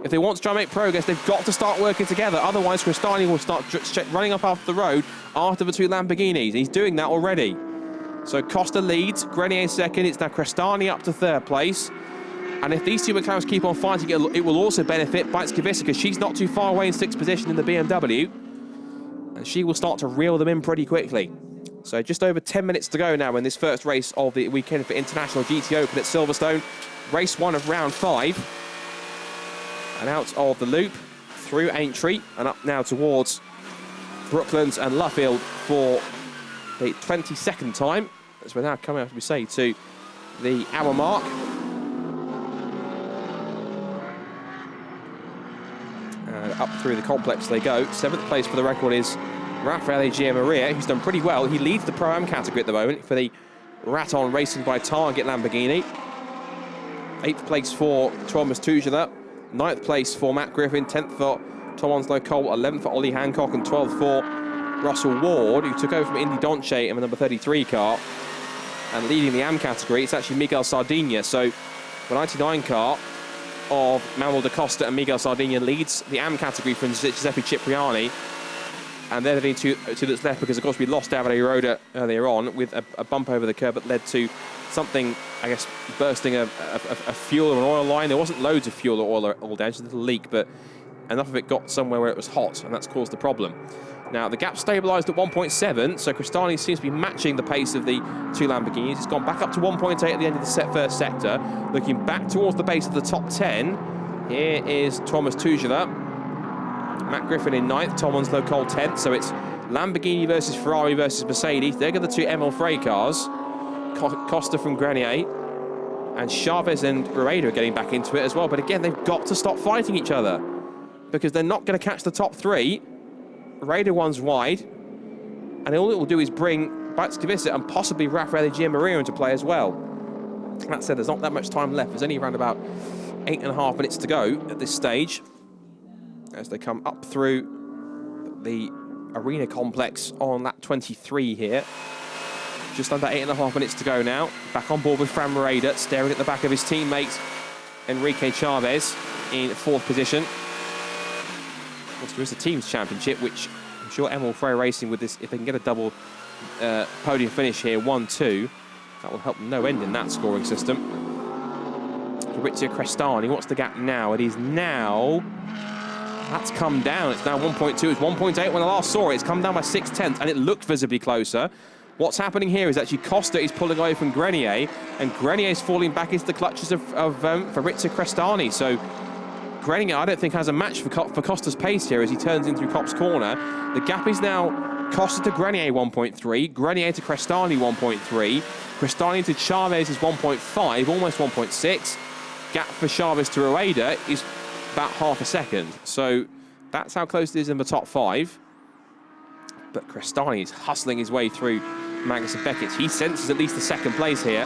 If they want to try and make progress, they've got to start working together. Otherwise, Crestani will start running up after the road after the 2 Lamborghinis. He's doing that already. So Costa leads, Grenier second. It's now Crestani up to 3rd place. And if these 2 McLarens keep on fighting, it will also benefit Bites-Kavissa because she's not too far away in 6th position in the BMW. And she will start to reel them in pretty quickly. So just over 10 minutes to go now in this first race of the weekend for International GT Open at Silverstone. Race 1 of round 5. And out of the loop, through Aintree, and up now towards Brooklands and Luffield for the 22nd time. As we're now coming, as we say, to the hour mark. up through the complex they go. 7th place for the record is Raffaele Gianmaria, who's done pretty well. He leads the Pro-Am category at the moment for the Raton Racing by Target Lamborghini. 8th place for Thomas Tuchel, 9th place for Matt Griffin, 10th for Tom Onslow Cole, 11th for Ollie Hancock, and 12th for Russell Ward, who took over from Indy Donche in the number 33 car. And leading the AM category, it's actually Miguel Sardinia. So the 99 car of Manuel da Costa and Miguel Sardinia leads the AM category from Giuseppe Cipriani. And they're leading to that's left because, of course, we lost Davide Roda earlier on with a bump over the curb that led to something, I guess, bursting a fuel or an oil line. There wasn't loads of fuel or oil down, just a little leak, but enough of it got somewhere where it was hot, and that's caused the problem. Now, the gap stabilised at 1.7, so Cristani seems to be matching the pace of the two Lamborghinis. It's gone back up to 1.8 at the end of the first sector. Looking back towards the base of the top 10, here is Thomas Tuchel. Matt Griffin in 9th, Tom Onslow Cole 10th, so it's Lamborghini versus Ferrari versus Mercedes. They're the two Emil Frey cars. Costa from Grenier, and Chavez and Rueda are getting back into it as well. But again, they've got to stop fighting each other because they're not going to catch the top 3. Rueda one's wide, and all it will do is bring Bautskavisa and possibly Raffaele Gianmaria into play as well. That said, there's not that much time left. There's only around about 8.5 minutes to go at this stage as they come up through the arena complex on lap 23 here. Just under 8.5 minutes to go now. Back on board with Fran Rueda, staring at the back of his teammate Enrique Chavez in 4th position. Of course, there is a team's championship, which I'm sure Emil Frey Racing with this, if they can get a double podium finish here, 1-2, that will help them no end in that scoring system. Fabrizio Crestani, what's the gap now? It is now, that's come down. It's now 1.2, it's 1.8 when I last saw it. It's come down by 0.6, and it looked visibly closer. What's happening here is actually Costa is pulling away from Grenier, and Grenier is falling back into the clutches of Fabrizio Crestani. So Grenier, I don't think, has a match for Costa's pace here as he turns in through Copse Corner. The gap is now Costa to Grenier 1.3, Grenier to Crestani 1.3, Crestani to Chavez is 1.5, almost 1.6. Gap for Chavez to Rueda is about half a second. So that's how close it is in the top 5. But Crestani is hustling his way through Magnus and Beckett. He senses at least the 2nd place here.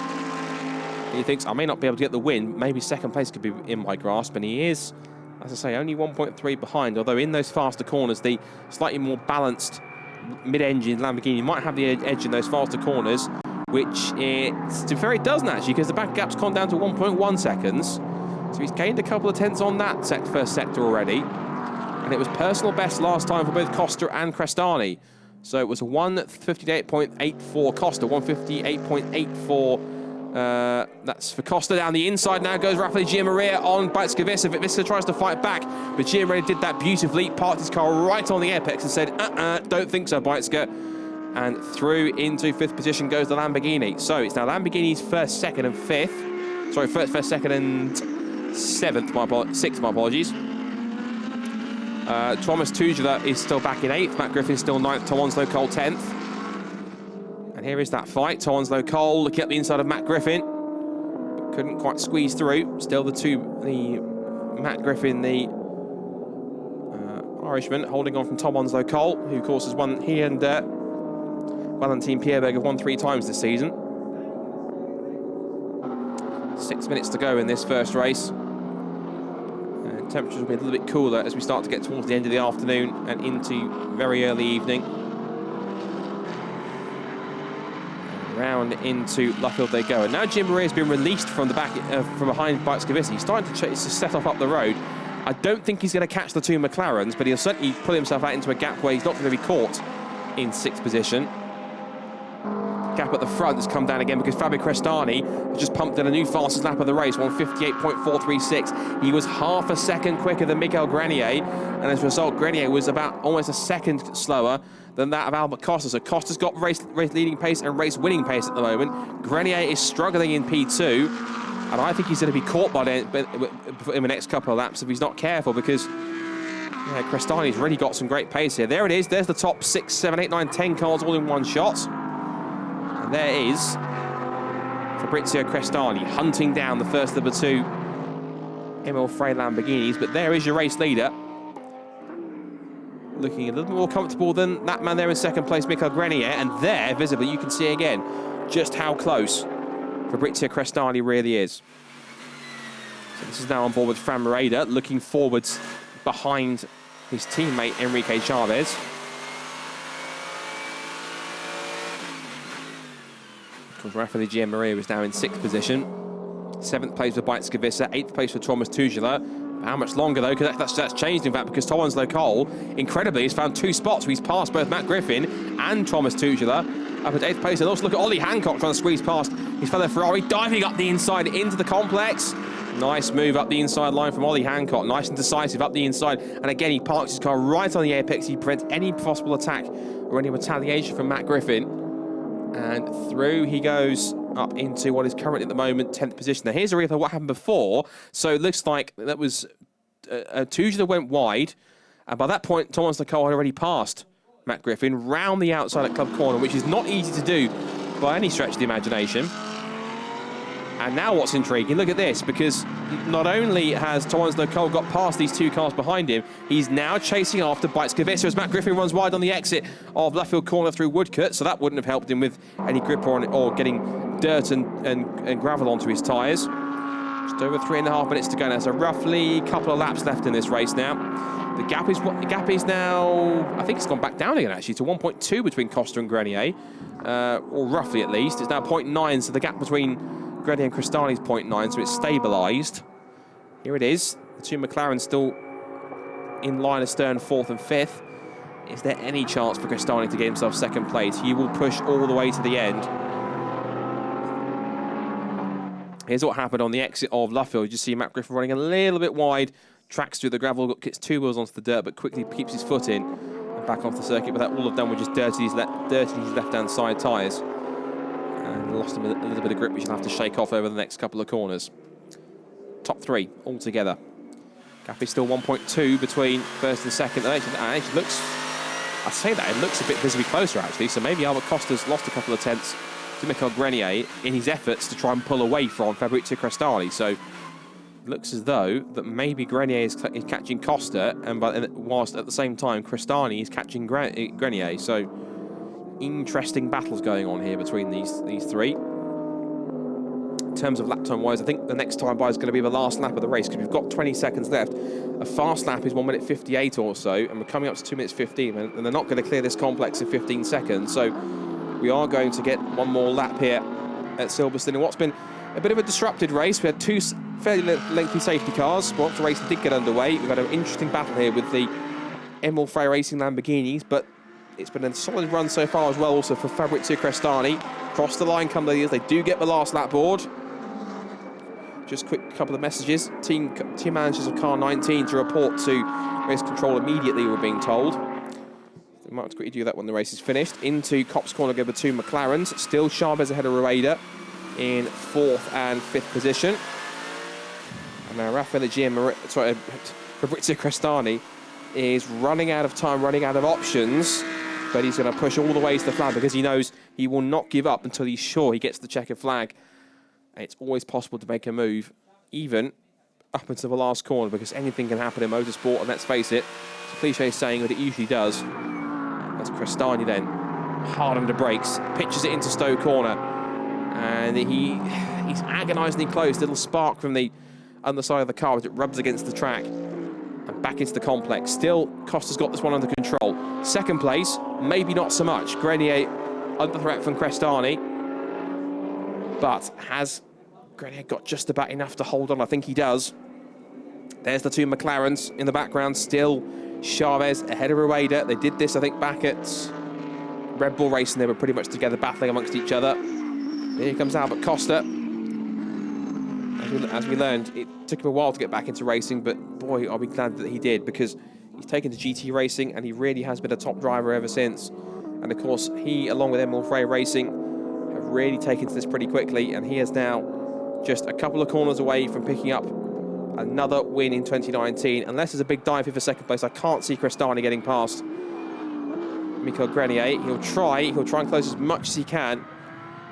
He thinks, I may not be able to get the win. Maybe 2nd place could be in my grasp. And he is, as I say, only 1.3 behind. Although in those faster corners, the slightly more balanced mid-engine Lamborghini might have the edge in those faster corners, which it doesn't actually, because the back gap's gone down to 1.1 seconds. So he's gained a couple of tenths on that first sector already. And it was personal best last time for both Costa and Crestani. So it was 158.84 Costa, 158.84. That's for Costa. Down the inside now goes Raffaele Gianmaria on Bautskavisa. Vista tries to fight back, but Gianmaria did that beautifully. Parked his car right on the apex and said, don't think so, Bautska. And through into 5th position goes the Lamborghini. So it's now Lamborghini's 1st, 2nd, and 5th. Sorry, 1st, 2nd, and 7th, 6th, my apologies. Thomas Tuchel is still back in 8th. Matt Griffin still 9th. Tom Onslow Cole 10th. And here is that fight. Tom Onslow Cole looking at the inside of Matt Griffin. But couldn't quite squeeze through. Still the Matt Griffin, the Irishman, holding on from Tom Onslow Cole, who of course has won, he and Valentin Pierberg have won 3 times this season. 6 minutes to go in this first race. Temperatures will be a little bit cooler as we start to get towards the end of the afternoon and into very early evening. Round into Luffield they go. And now Gianmaria has been released from the back, from behind Bautskavisa. He's starting to set off up the road. I don't think he's going to catch the 2 McLarens, but he'll certainly pull himself out into a gap where he's not going to be caught in 6th position. Gap at the front has come down again because Fabio Crestani has just pumped in a new fastest lap of the race, 158.436. He was half a second quicker than Miguel Grenier, and as a result, Grenier was about almost a second slower than that of Albert Costa. So Costa's got race leading pace and race winning pace at the moment. Grenier is struggling in P2, and I think he's going to be caught by in the next couple of laps if he's not careful, because Crestani's really got some great pace here. There it is. There's the top 6, 7, 8, 9, 10 cars all in one shot. And there is Fabrizio Crestani hunting down the first of the 2 Emil Frey Lamborghinis. But there is your race leader. looking a little more comfortable than that man there in second place, Michael Grenier. And there, visibly, you can see again just how close Fabrizio Crestani really is. So this is now on board with Fran Moreda, looking forwards behind his teammate Enrique Chavez. Of course, Rafael Di Gianmaria is now in 6th position. 7th place for Bite Skavissa, 8th place for Thomas Tuchela. How much longer, though? Because that's changed, in fact, because Thomas Lecole, incredibly, has found 2 spots where he's passed both Matt Griffin and Thomas Tuchela up at 8th place. And also look at Ollie Hancock trying to squeeze past his fellow Ferrari, diving up the inside into the complex. Nice move up the inside line from Ollie Hancock. Nice and decisive up the inside. And again, he parks his car right on the apex. He prevents any possible attack or any retaliation from Matt Griffin. And through he goes up into what is currently at the moment 10th position. Now here's a replay of what happened before. So it looks like that was Tuchela went wide, and by that point Thomas Lecole had already passed Matt Griffin round the outside at Club Corner, which is not easy to do by any stretch of the imagination. And now what's intriguing, look at this, because not only has Thomas Lecole got past these 2 cars behind him, he's now chasing after Bite Skavissa as Matt Griffin runs wide on the exit of Luffield Corner through Woodcote, so that wouldn't have helped him with any grip or getting dirt and gravel onto his tyres. Just over 3.5 minutes to go now, so roughly a couple of laps left in this race now. The gap is now, I think it's gone back down again actually, to 1.2 between Costa and Grenier, or roughly at least. It's now 0.9, so the gap between Grenier and Crestani is 0.9, so it's stabilised. Here it is. The 2 McLarens still in line astern, 4th and 5th. Is there any chance for Crestani to get himself 2nd place? He will push all the way to the end. Here's what happened on the exit of Luffield. You see Matt Griffin running a little bit wide, tracks through the gravel, gets 2 wheels onto the dirt, but quickly keeps his foot in and back onto the circuit. But that all have done was just dirty his left-hand side tyres. And lost him a little bit of grip, which he'll have to shake off over the next couple of corners. Top 3 altogether. Gap is still 1.2 between 1st and 2nd. And actually looks, I say that, it looks a bit visibly closer actually. So maybe Albert Costa's lost a couple of tenths to Michael Grenier in his efforts to try and pull away from Fabrizio Crestani. So it looks as though that maybe Grenier is catching Costa, and whilst at the same time Crestani is catching Grenier. So interesting battles going on here between these 3. In terms of lap time wise, I think the next time by is going to be the last lap of the race, because we've got 20 seconds left. A fast lap is 1 minute 58 or so, and we're coming up to 2 minutes 15, and they're not going to clear this complex in 15 seconds. So we are going to get one more lap here at Silverstone in what's been a bit of a disrupted race. We had 2 fairly lengthy safety cars. Once the race did get underway, we've had an interesting battle here with the Emerald Frey Racing Lamborghinis, but it's been a solid run so far as well, also for Fabrizio Crestani. Cross the line come the years. They do get the last lap board. Just quick couple of messages. Team managers of car 19 to report to race control immediately, we're being told. We might have to quickly do that when the race is finished. Into Copse Corner go the 2 McLarens. Still Chavez ahead of Rueda in 4th and 5th position. And now Fabrizio Crestani is running out of time, running out of options, but he's going to push all the way to the flag because he knows he will not give up until he's sure he gets the checkered flag. And it's always possible to make a move, even up until the last corner, because anything can happen in motorsport, and let's face it, it's a cliche saying, but it usually does. That's Crestani then, hard under brakes, pitches it into Stowe Corner, and he's agonisingly close. Little spark from the underside of the car as it rubs against the track. And back into the complex. Still, Costa's got this one under control. 2nd place, maybe not so much. Grenier under threat from Crestani. But has Grenier got just about enough to hold on? I think he does. There's the 2 McLarens in the background. Still Chavez ahead of Rueda. They did this, I think, back at Red Bull Racing. They were pretty much together battling amongst each other. Here comes Albert Costa. As we learned, it took him a while to get back into racing, but boy, are we glad that he did, because he's taken to GT racing and he really has been a top driver ever since. And of course, he, along with Emerald Frey Racing, have really taken to this pretty quickly, and he is now just a couple of corners away from picking up another win in 2019. Unless there's a big dive here for 2nd place, I can't see Crestani getting past Michael Grenier. He'll try and close as much as he can,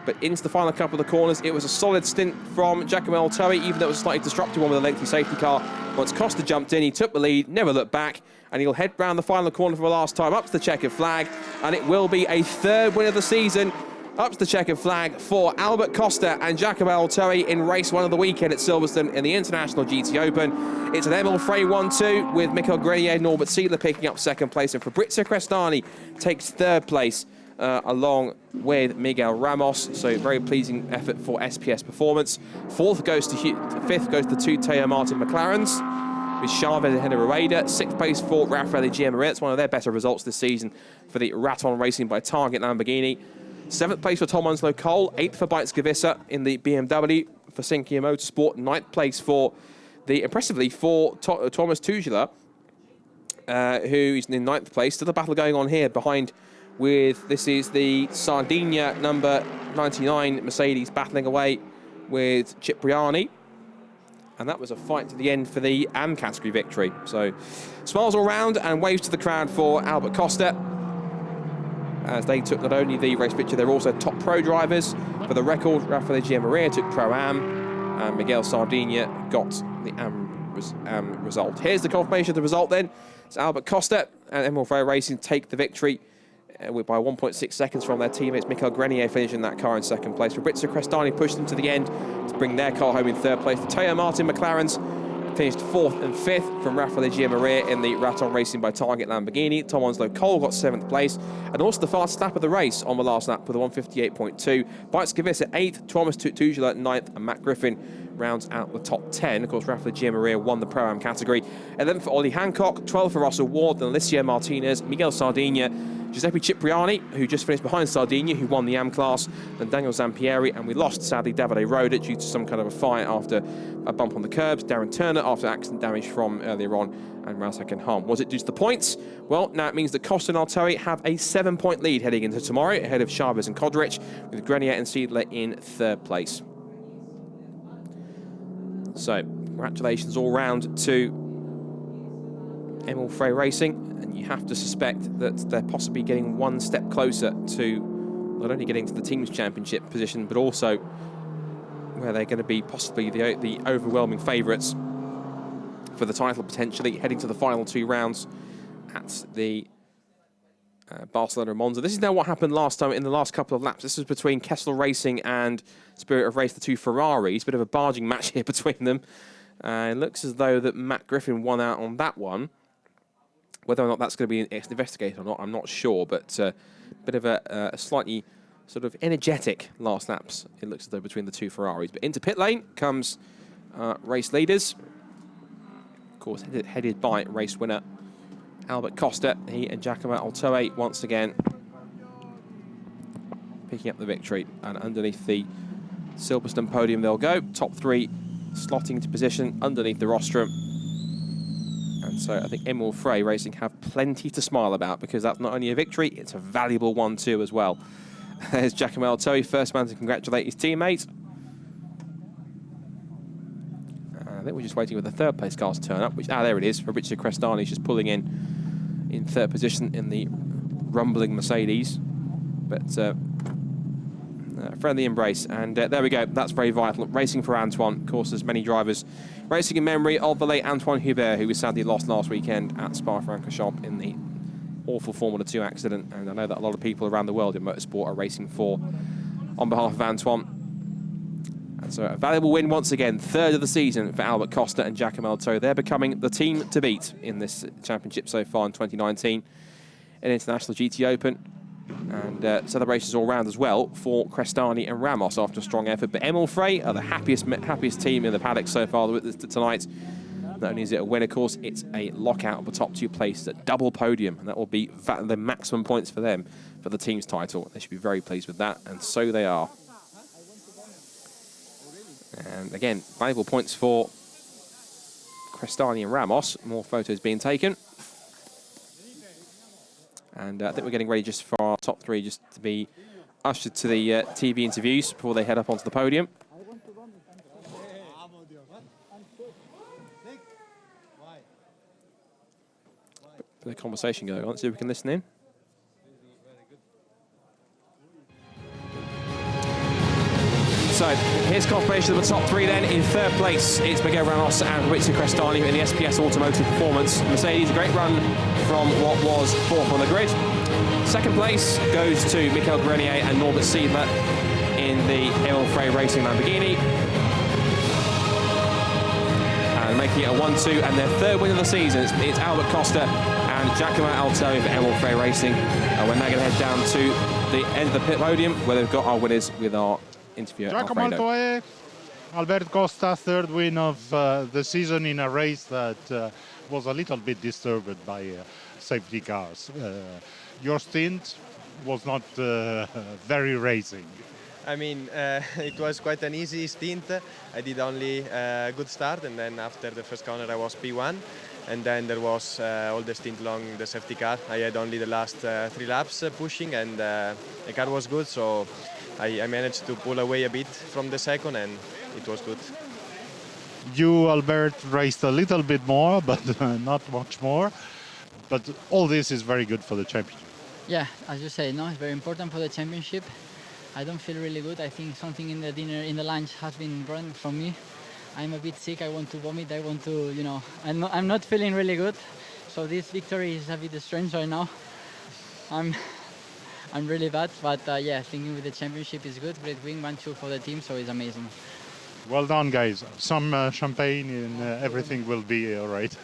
but into the final couple of the corners, it was a solid stint from Giacomo Altoe, even though it was a slightly disruptive one with a lengthy safety car. Once Costa jumped in, he took the lead, never looked back, and he'll head round the final corner for the last time, up to the checkered flag, and it will be a third win of the season. Up to the checkered flag for Albert Costa and Giacomo Altori in race 1 of the weekend at Silverstone in the International GT Open. It's an Emil Frey 1-2 with Michael Grenier and Norbert Siedler picking up second place, and Fabrizio Crestani takes third place along with Miguel Ramos. So very pleasing effort for SPS Performance. Fifth goes to the two Teo Martin McLarens, with Chavez ahead of Rueda. Sixth place for Raffaele Giammaria. It's one of their better results this season for the Raton Racing by Target Lamborghini. Seventh place for Tom Onslow Cole. Eighth for Beitz-Gewisse in the BMW for Sinkia Motorsport. Ninth place for impressively for Thomas Tuchel, who is in ninth place. Still a battle going on here behind this is the Sardinia number 99 Mercedes battling away with Cipriani. And that was a fight to the end for the AM category victory. So smiles all round and waves to the crowd for Albert Costa, as they took not only the race picture, they're also top pro drivers. For the record, Raffaele Giammaria took Pro-Am, and Miguel Sardinia got the AM result. Here's the confirmation of the result then. It's Albert Costa and Emil Frey Racing take the victory by 1.6 seconds from their teammates. Michael Grenier finishing that car in second place. Fabrizio Crestani pushed them to the end to bring their car home in third place. The Teo Martin McLarens finished fourth and fifth from Raffaele Giammaria in the Raton Racing by Target Lamborghini. Tom Onslow Cole got seventh place, and also the fastest lap of the race on the last lap with a 158.2. Beitz-Gewisse at eighth, Thomas Tuchel at ninth, and Matt Griffin rounds out the top 10. Of course, Raffaele Giammaria won the Pro-Am category. 11th for Ollie Hancock, 12th for Russell Ward, then Alicia Martinez, Miguel Sardinia, Giuseppe Cipriani, who just finished behind Sardinia, who won the AM class, then Daniel Zampieri, and we lost, sadly, Davide Roda due to some kind of a fire after a bump on the curbs. Darren Turner after accident damage from earlier on, and Razak Ham. Was it due to the points? Well, now it means that Costa and Altori have a 7-point lead heading into tomorrow, ahead of Chavez and Kodrich, with Grenier and Siedler in third place. So, congratulations all round to Emil Frey Racing, and you have to suspect that they're possibly getting one step closer to not only getting to the Teams Championship position, but also where they're going to be possibly the overwhelming favourites for the title, potentially heading to the final two rounds at the Barcelona and Monza. This is now what happened last time in the last couple of laps. This was between Kessel Racing and Spirit of Race, the two Ferraris. Bit of a barging match here between them. It looks as though that Matt Griffin won out on that one. Whether or not that's going to be investigated or not, I'm not sure, but a bit of a slightly sort of energetic last laps, it looks as though, between the two Ferraris. But into pit lane comes race leaders. Of course, headed by race winner Albert Costa. He and Giacomo Altori once again picking up the victory. And underneath the Silverstone podium they'll go. Top three slotting into position underneath the rostrum. And so I think Emil Frey Racing have plenty to smile about, because that's not only a victory, it's a valuable one too as well. There's Giacomo Altori, first man to congratulate his teammate. I think we're just waiting for the third place car to turn up, which, there it is. Fabrizio Crestani is just pulling in third position in the rumbling Mercedes. But friendly embrace, and there we go. That's very vital. Racing for Antoine. Of course, there's many drivers racing in memory of the late Antoine Hubert, who was sadly lost last weekend at Spa-Francorchamps in the awful Formula 2 accident. And I know that a lot of people around the world in motorsport are racing on behalf of Antoine. And so a valuable win once again, third of the season for Albert Costa and Giacomo Altori. They're becoming the team to beat in this championship so far in 2019 in International GT Open. And celebrations all round as well for Crestani and Ramos after a strong effort. But Emil Frey are the happiest team in the paddock so far tonight. Not only is it a win, of course, it's a lockout of the top two places, a double podium, and that will be the maximum points for them for the team's title. They should be very pleased with that, and so they are. And again, valuable points for Crestani and Ramos. More photos being taken. And I think we're getting ready just for our top three just to be ushered to the TV interviews before they head up onto the podium. Bit of conversation going on. Let's see if we can listen in. So Here's confirmation of the top three then. In third place, it's Miguel Ramos and Fabrizio Crestani in the SPS Automotive Performance. Mercedes, a great run from what was fourth on the grid. Second place goes to Michael Grenier and Norbert Siedler in the Emil Frey Racing Lamborghini. And making it a 1-2, and their third win of the season, it's Albert Costa and Giacomo Altori for Emil Frey Racing. We're now going to head down to the end of the pit podium, where they've got our winners with our interviewer, Giacomo Alfredo. Altori, Albert Costa, third win of the season in a race that was a little bit disturbed by safety cars. Your stint was not very racing. I mean, it was quite an easy stint. I did only a good start, and then after the first corner I was P1, and then there was all the stint long the safety car. I had only the last 3 laps pushing, and the car was good, so I managed to pull away a bit from the second, and it was good. You, Albert, raced a little bit more, but not much more. But all this is very good for the championship. Yeah, as you say, no, it's very important for the championship. I don't feel really good. I think something in the dinner, in the lunch, has been wrong from me. I'm a bit sick. I want to vomit. I want to, you know, I'm not feeling really good. So this victory is a bit strange right now. I'm really bad, but yeah, thinking with the championship is good. Great win, 1-2 for the team, so it's amazing. Well done, guys. Some champagne and everything will be all right.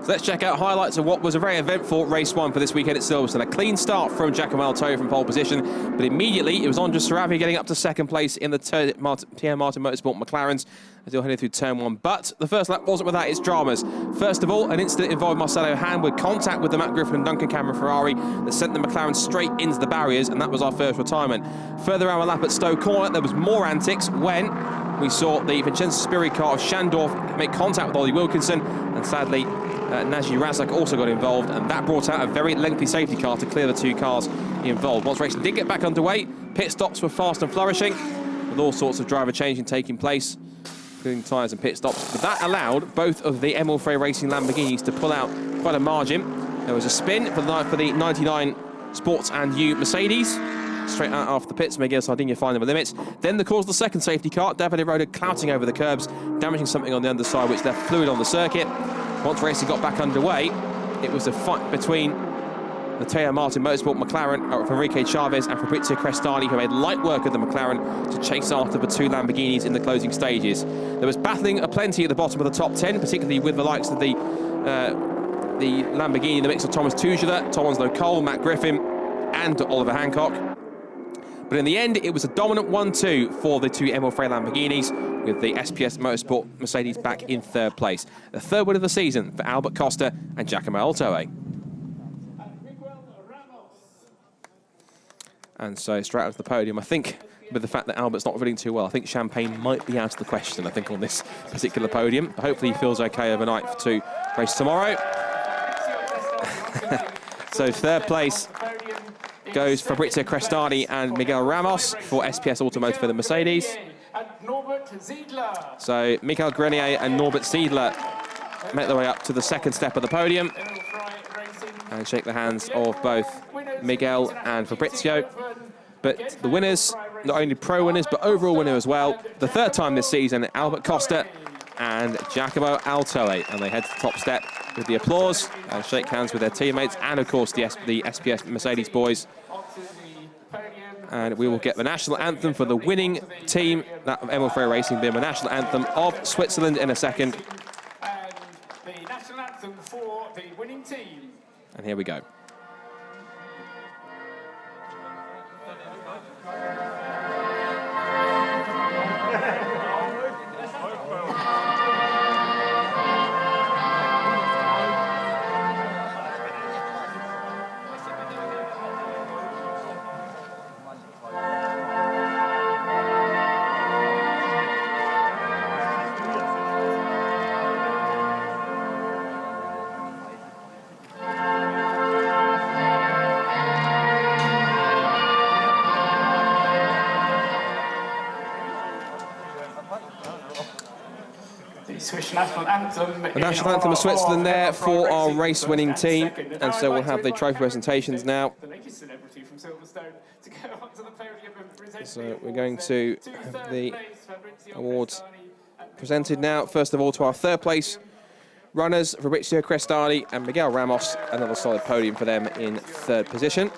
So let's check out highlights of what was a very eventful race one for this weekend at Silverstone. A clean start from Giacomo Altori from pole position, but immediately it was Andres Saravi getting up to second place in the TM Martin Motorsport McLarens as they were heading through turn one. But the first lap wasn't without its dramas. First of all, an incident involved Marcelo Hand with contact with the Matt Griffin and Duncan Cameron Ferrari that sent the McLaren straight into the barriers, and that was our first retirement. Further around the lap at Stowe Corner, there was more antics when we saw the Vincenzo Spiri car of Shandorf make contact with Ollie Wilkinson, and sadly Naji Razak also got involved, and that brought out a very lengthy safety car to clear the 2 cars involved. Once racing did get back underway, pit stops were fast and flourishing, with all sorts of driver changing taking place, including tyres and pit stops. But that allowed both of the Emil Frey Racing Lamborghinis to pull out quite a margin. There was a spin for the 99 Sports and U Mercedes. Straight out after the pits, Miguel Sardinia finding the limits. Then the cause of the second safety car, Davide Roda clouting over the curbs, damaging something on the underside, which left fluid on the circuit. Once racing got back underway, it was a fight between the Teo Martin Motorsport McLaren from Enrique Chavez and Fabrizio Crestani, who made light work of the McLaren to chase after the 2 Lamborghinis in the closing stages. There was battling aplenty at the bottom of the top 10, particularly with the likes of the Lamborghini, the mix of Thomas Tuchela, Tom Onslow Cole, Matt Griffin, and Oliver Hancock. But in the end, it was a dominant 1-2 for the 2 Emil Frey Lamborghinis, with the SPS Motorsport Mercedes back in third place. The third win of the season for Albert Costa and Giacomo Altori. And so straight out to the podium, I think with the fact that Albert's not feeling too well, I think champagne might be out of the question, I think, on this particular podium. But hopefully he feels okay overnight to race tomorrow. So third place goes Fabrizio Crestani and Miguel Ramos for SPS Automotive for the Mercedes. So Michael Grenier and Norbert Siedler make their way up to the second step of the podium and shake the hands of both Miguel and Fabrizio. But the winners, not only pro winners, but overall winner as well, the third time this season, Albert Costa and Giacomo Altori. And they head to the top step with the applause and shake hands with their teammates and, of course, the SPS Mercedes boys. And we will get the national anthem for the winning team, that of Emil Frey Racing, being the national anthem of Switzerland in a second. And the national anthem for the winning team. And here we go. Swiss national anthem. The national anthem of Switzerland there for our race-winning team. And so we'll have the trophy presentations now. The latest celebrity from Silverstone to go onto the podium and present. So we're going to have the awards presented now. First of all, to our third place runners, Fabrizio Crestani and Miguel Ramos. Another solid podium for them in third position.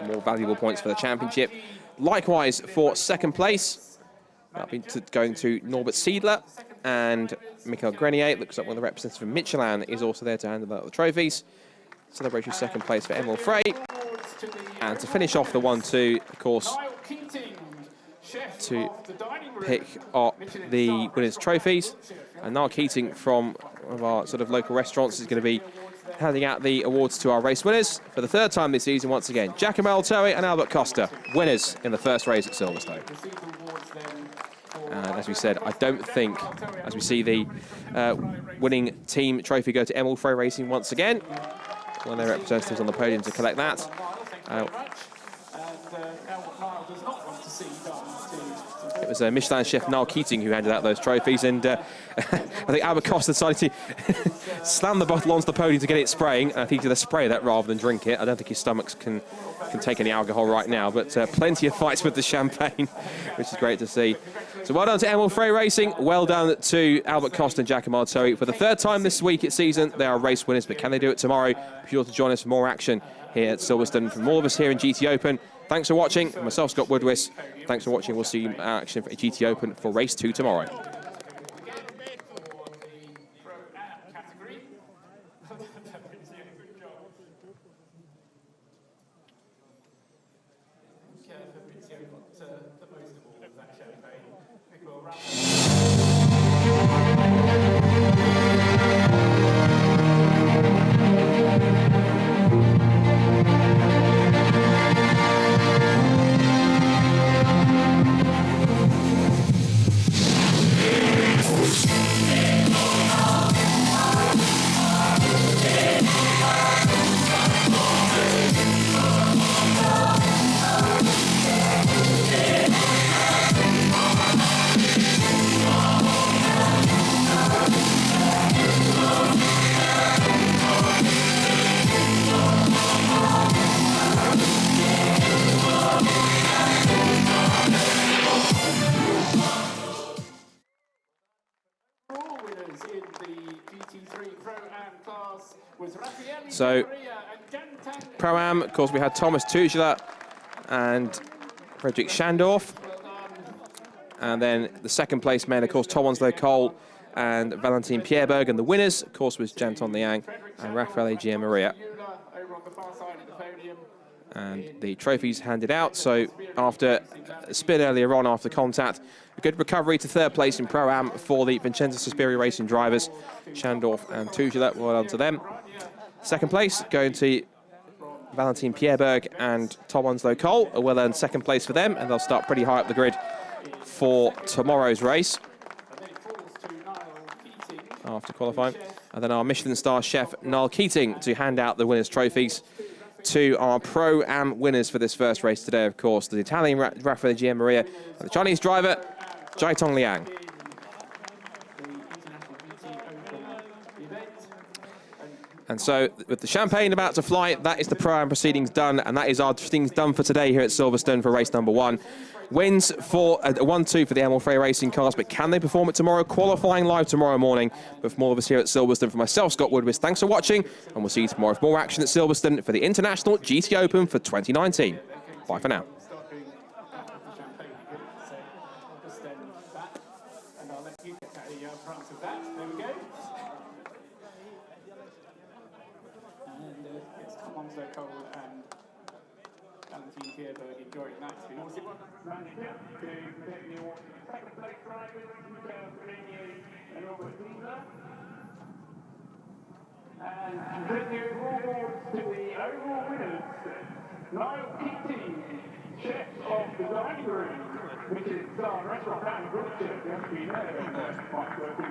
More valuable points for the championship. Likewise for second place, that'll be going to Norbert Siedler and Michael Grenier. Looks like one of the representatives from Michelin is also there to hand out the trophies. Celebratory second place for Emil Frey. And to finish off the 1-2, of course, to pick up the winners' trophies. And Niall Keating from one of our sort of local restaurants is going to be handing out the awards to our race winners for the third time this season. Once again, Giacomo Altori and Albert Costa, winners in the first race at Silverstone. And as we said, I don't think, as we see the winning team trophy go to Emil Frey Racing once again, one of their representatives on the podium to collect that. It was Michelin chef Niall Keating who handed out those trophies, and I think Albert Costa decided to slam the bottle onto the podium to get it spraying. I think he's going to spray that rather than drink it. I don't think his stomach can take any alcohol right now, but plenty of fights with the champagne, which is great to see. So well done to Emil Frey Racing, well done to Albert Costa and Giacomo Altori. For the third time this week at season, they are race winners, but can they do it tomorrow? Be sure to join us for more action here at Silverstone. From all of us here in GT Open, thanks for watching. Myself, Scott Woodwis, thanks for watching. We'll see you in action for GT Open for race 2 tomorrow. So, Pro-Am, of course, we had Thomas Tuchel and Frederick Schandorf. And then the second place men, of course, Tom Onslow Cole and Valentin Pierberg. And the winners, of course, was Janton Liang and Raffaele Gianmaria. And the trophies handed out. So after a spin earlier on after contact, a good recovery to third place in Pro-Am for the Vincenzo Sospiri Racing drivers, Schandorf and Tuchel. Well done to them. Second place going to Valentin Pierberg and Tom Onslow Cole. A well-earned second place for them, and they'll start pretty high up the grid for tomorrow's race after qualifying. And then our Michelin star chef, Niall Keating, to hand out the winners' trophies to our Pro-Am winners for this first race today, of course, the Italian Raffaele Gianmaria and the Chinese driver, Jiatong Liang. And so, with the champagne about to fly, that is the Pro-Am proceedings done, and that is our proceedings done for today here at Silverstone for race number 1. Wins for a 1-2 for the Emil Frey Racing cars, but can they perform it tomorrow? Qualifying live tomorrow morning. But for more of us here at Silverstone, for myself, Scott Woodwis, thanks for watching, and we'll see you tomorrow for more action at Silverstone for the International GT Open for 2019. Bye for now. Enjoying that. And bring the awards to the overall winners, Niall Keating, chef of the dining room, which is our restaurant down in Brookshire. You have to be there.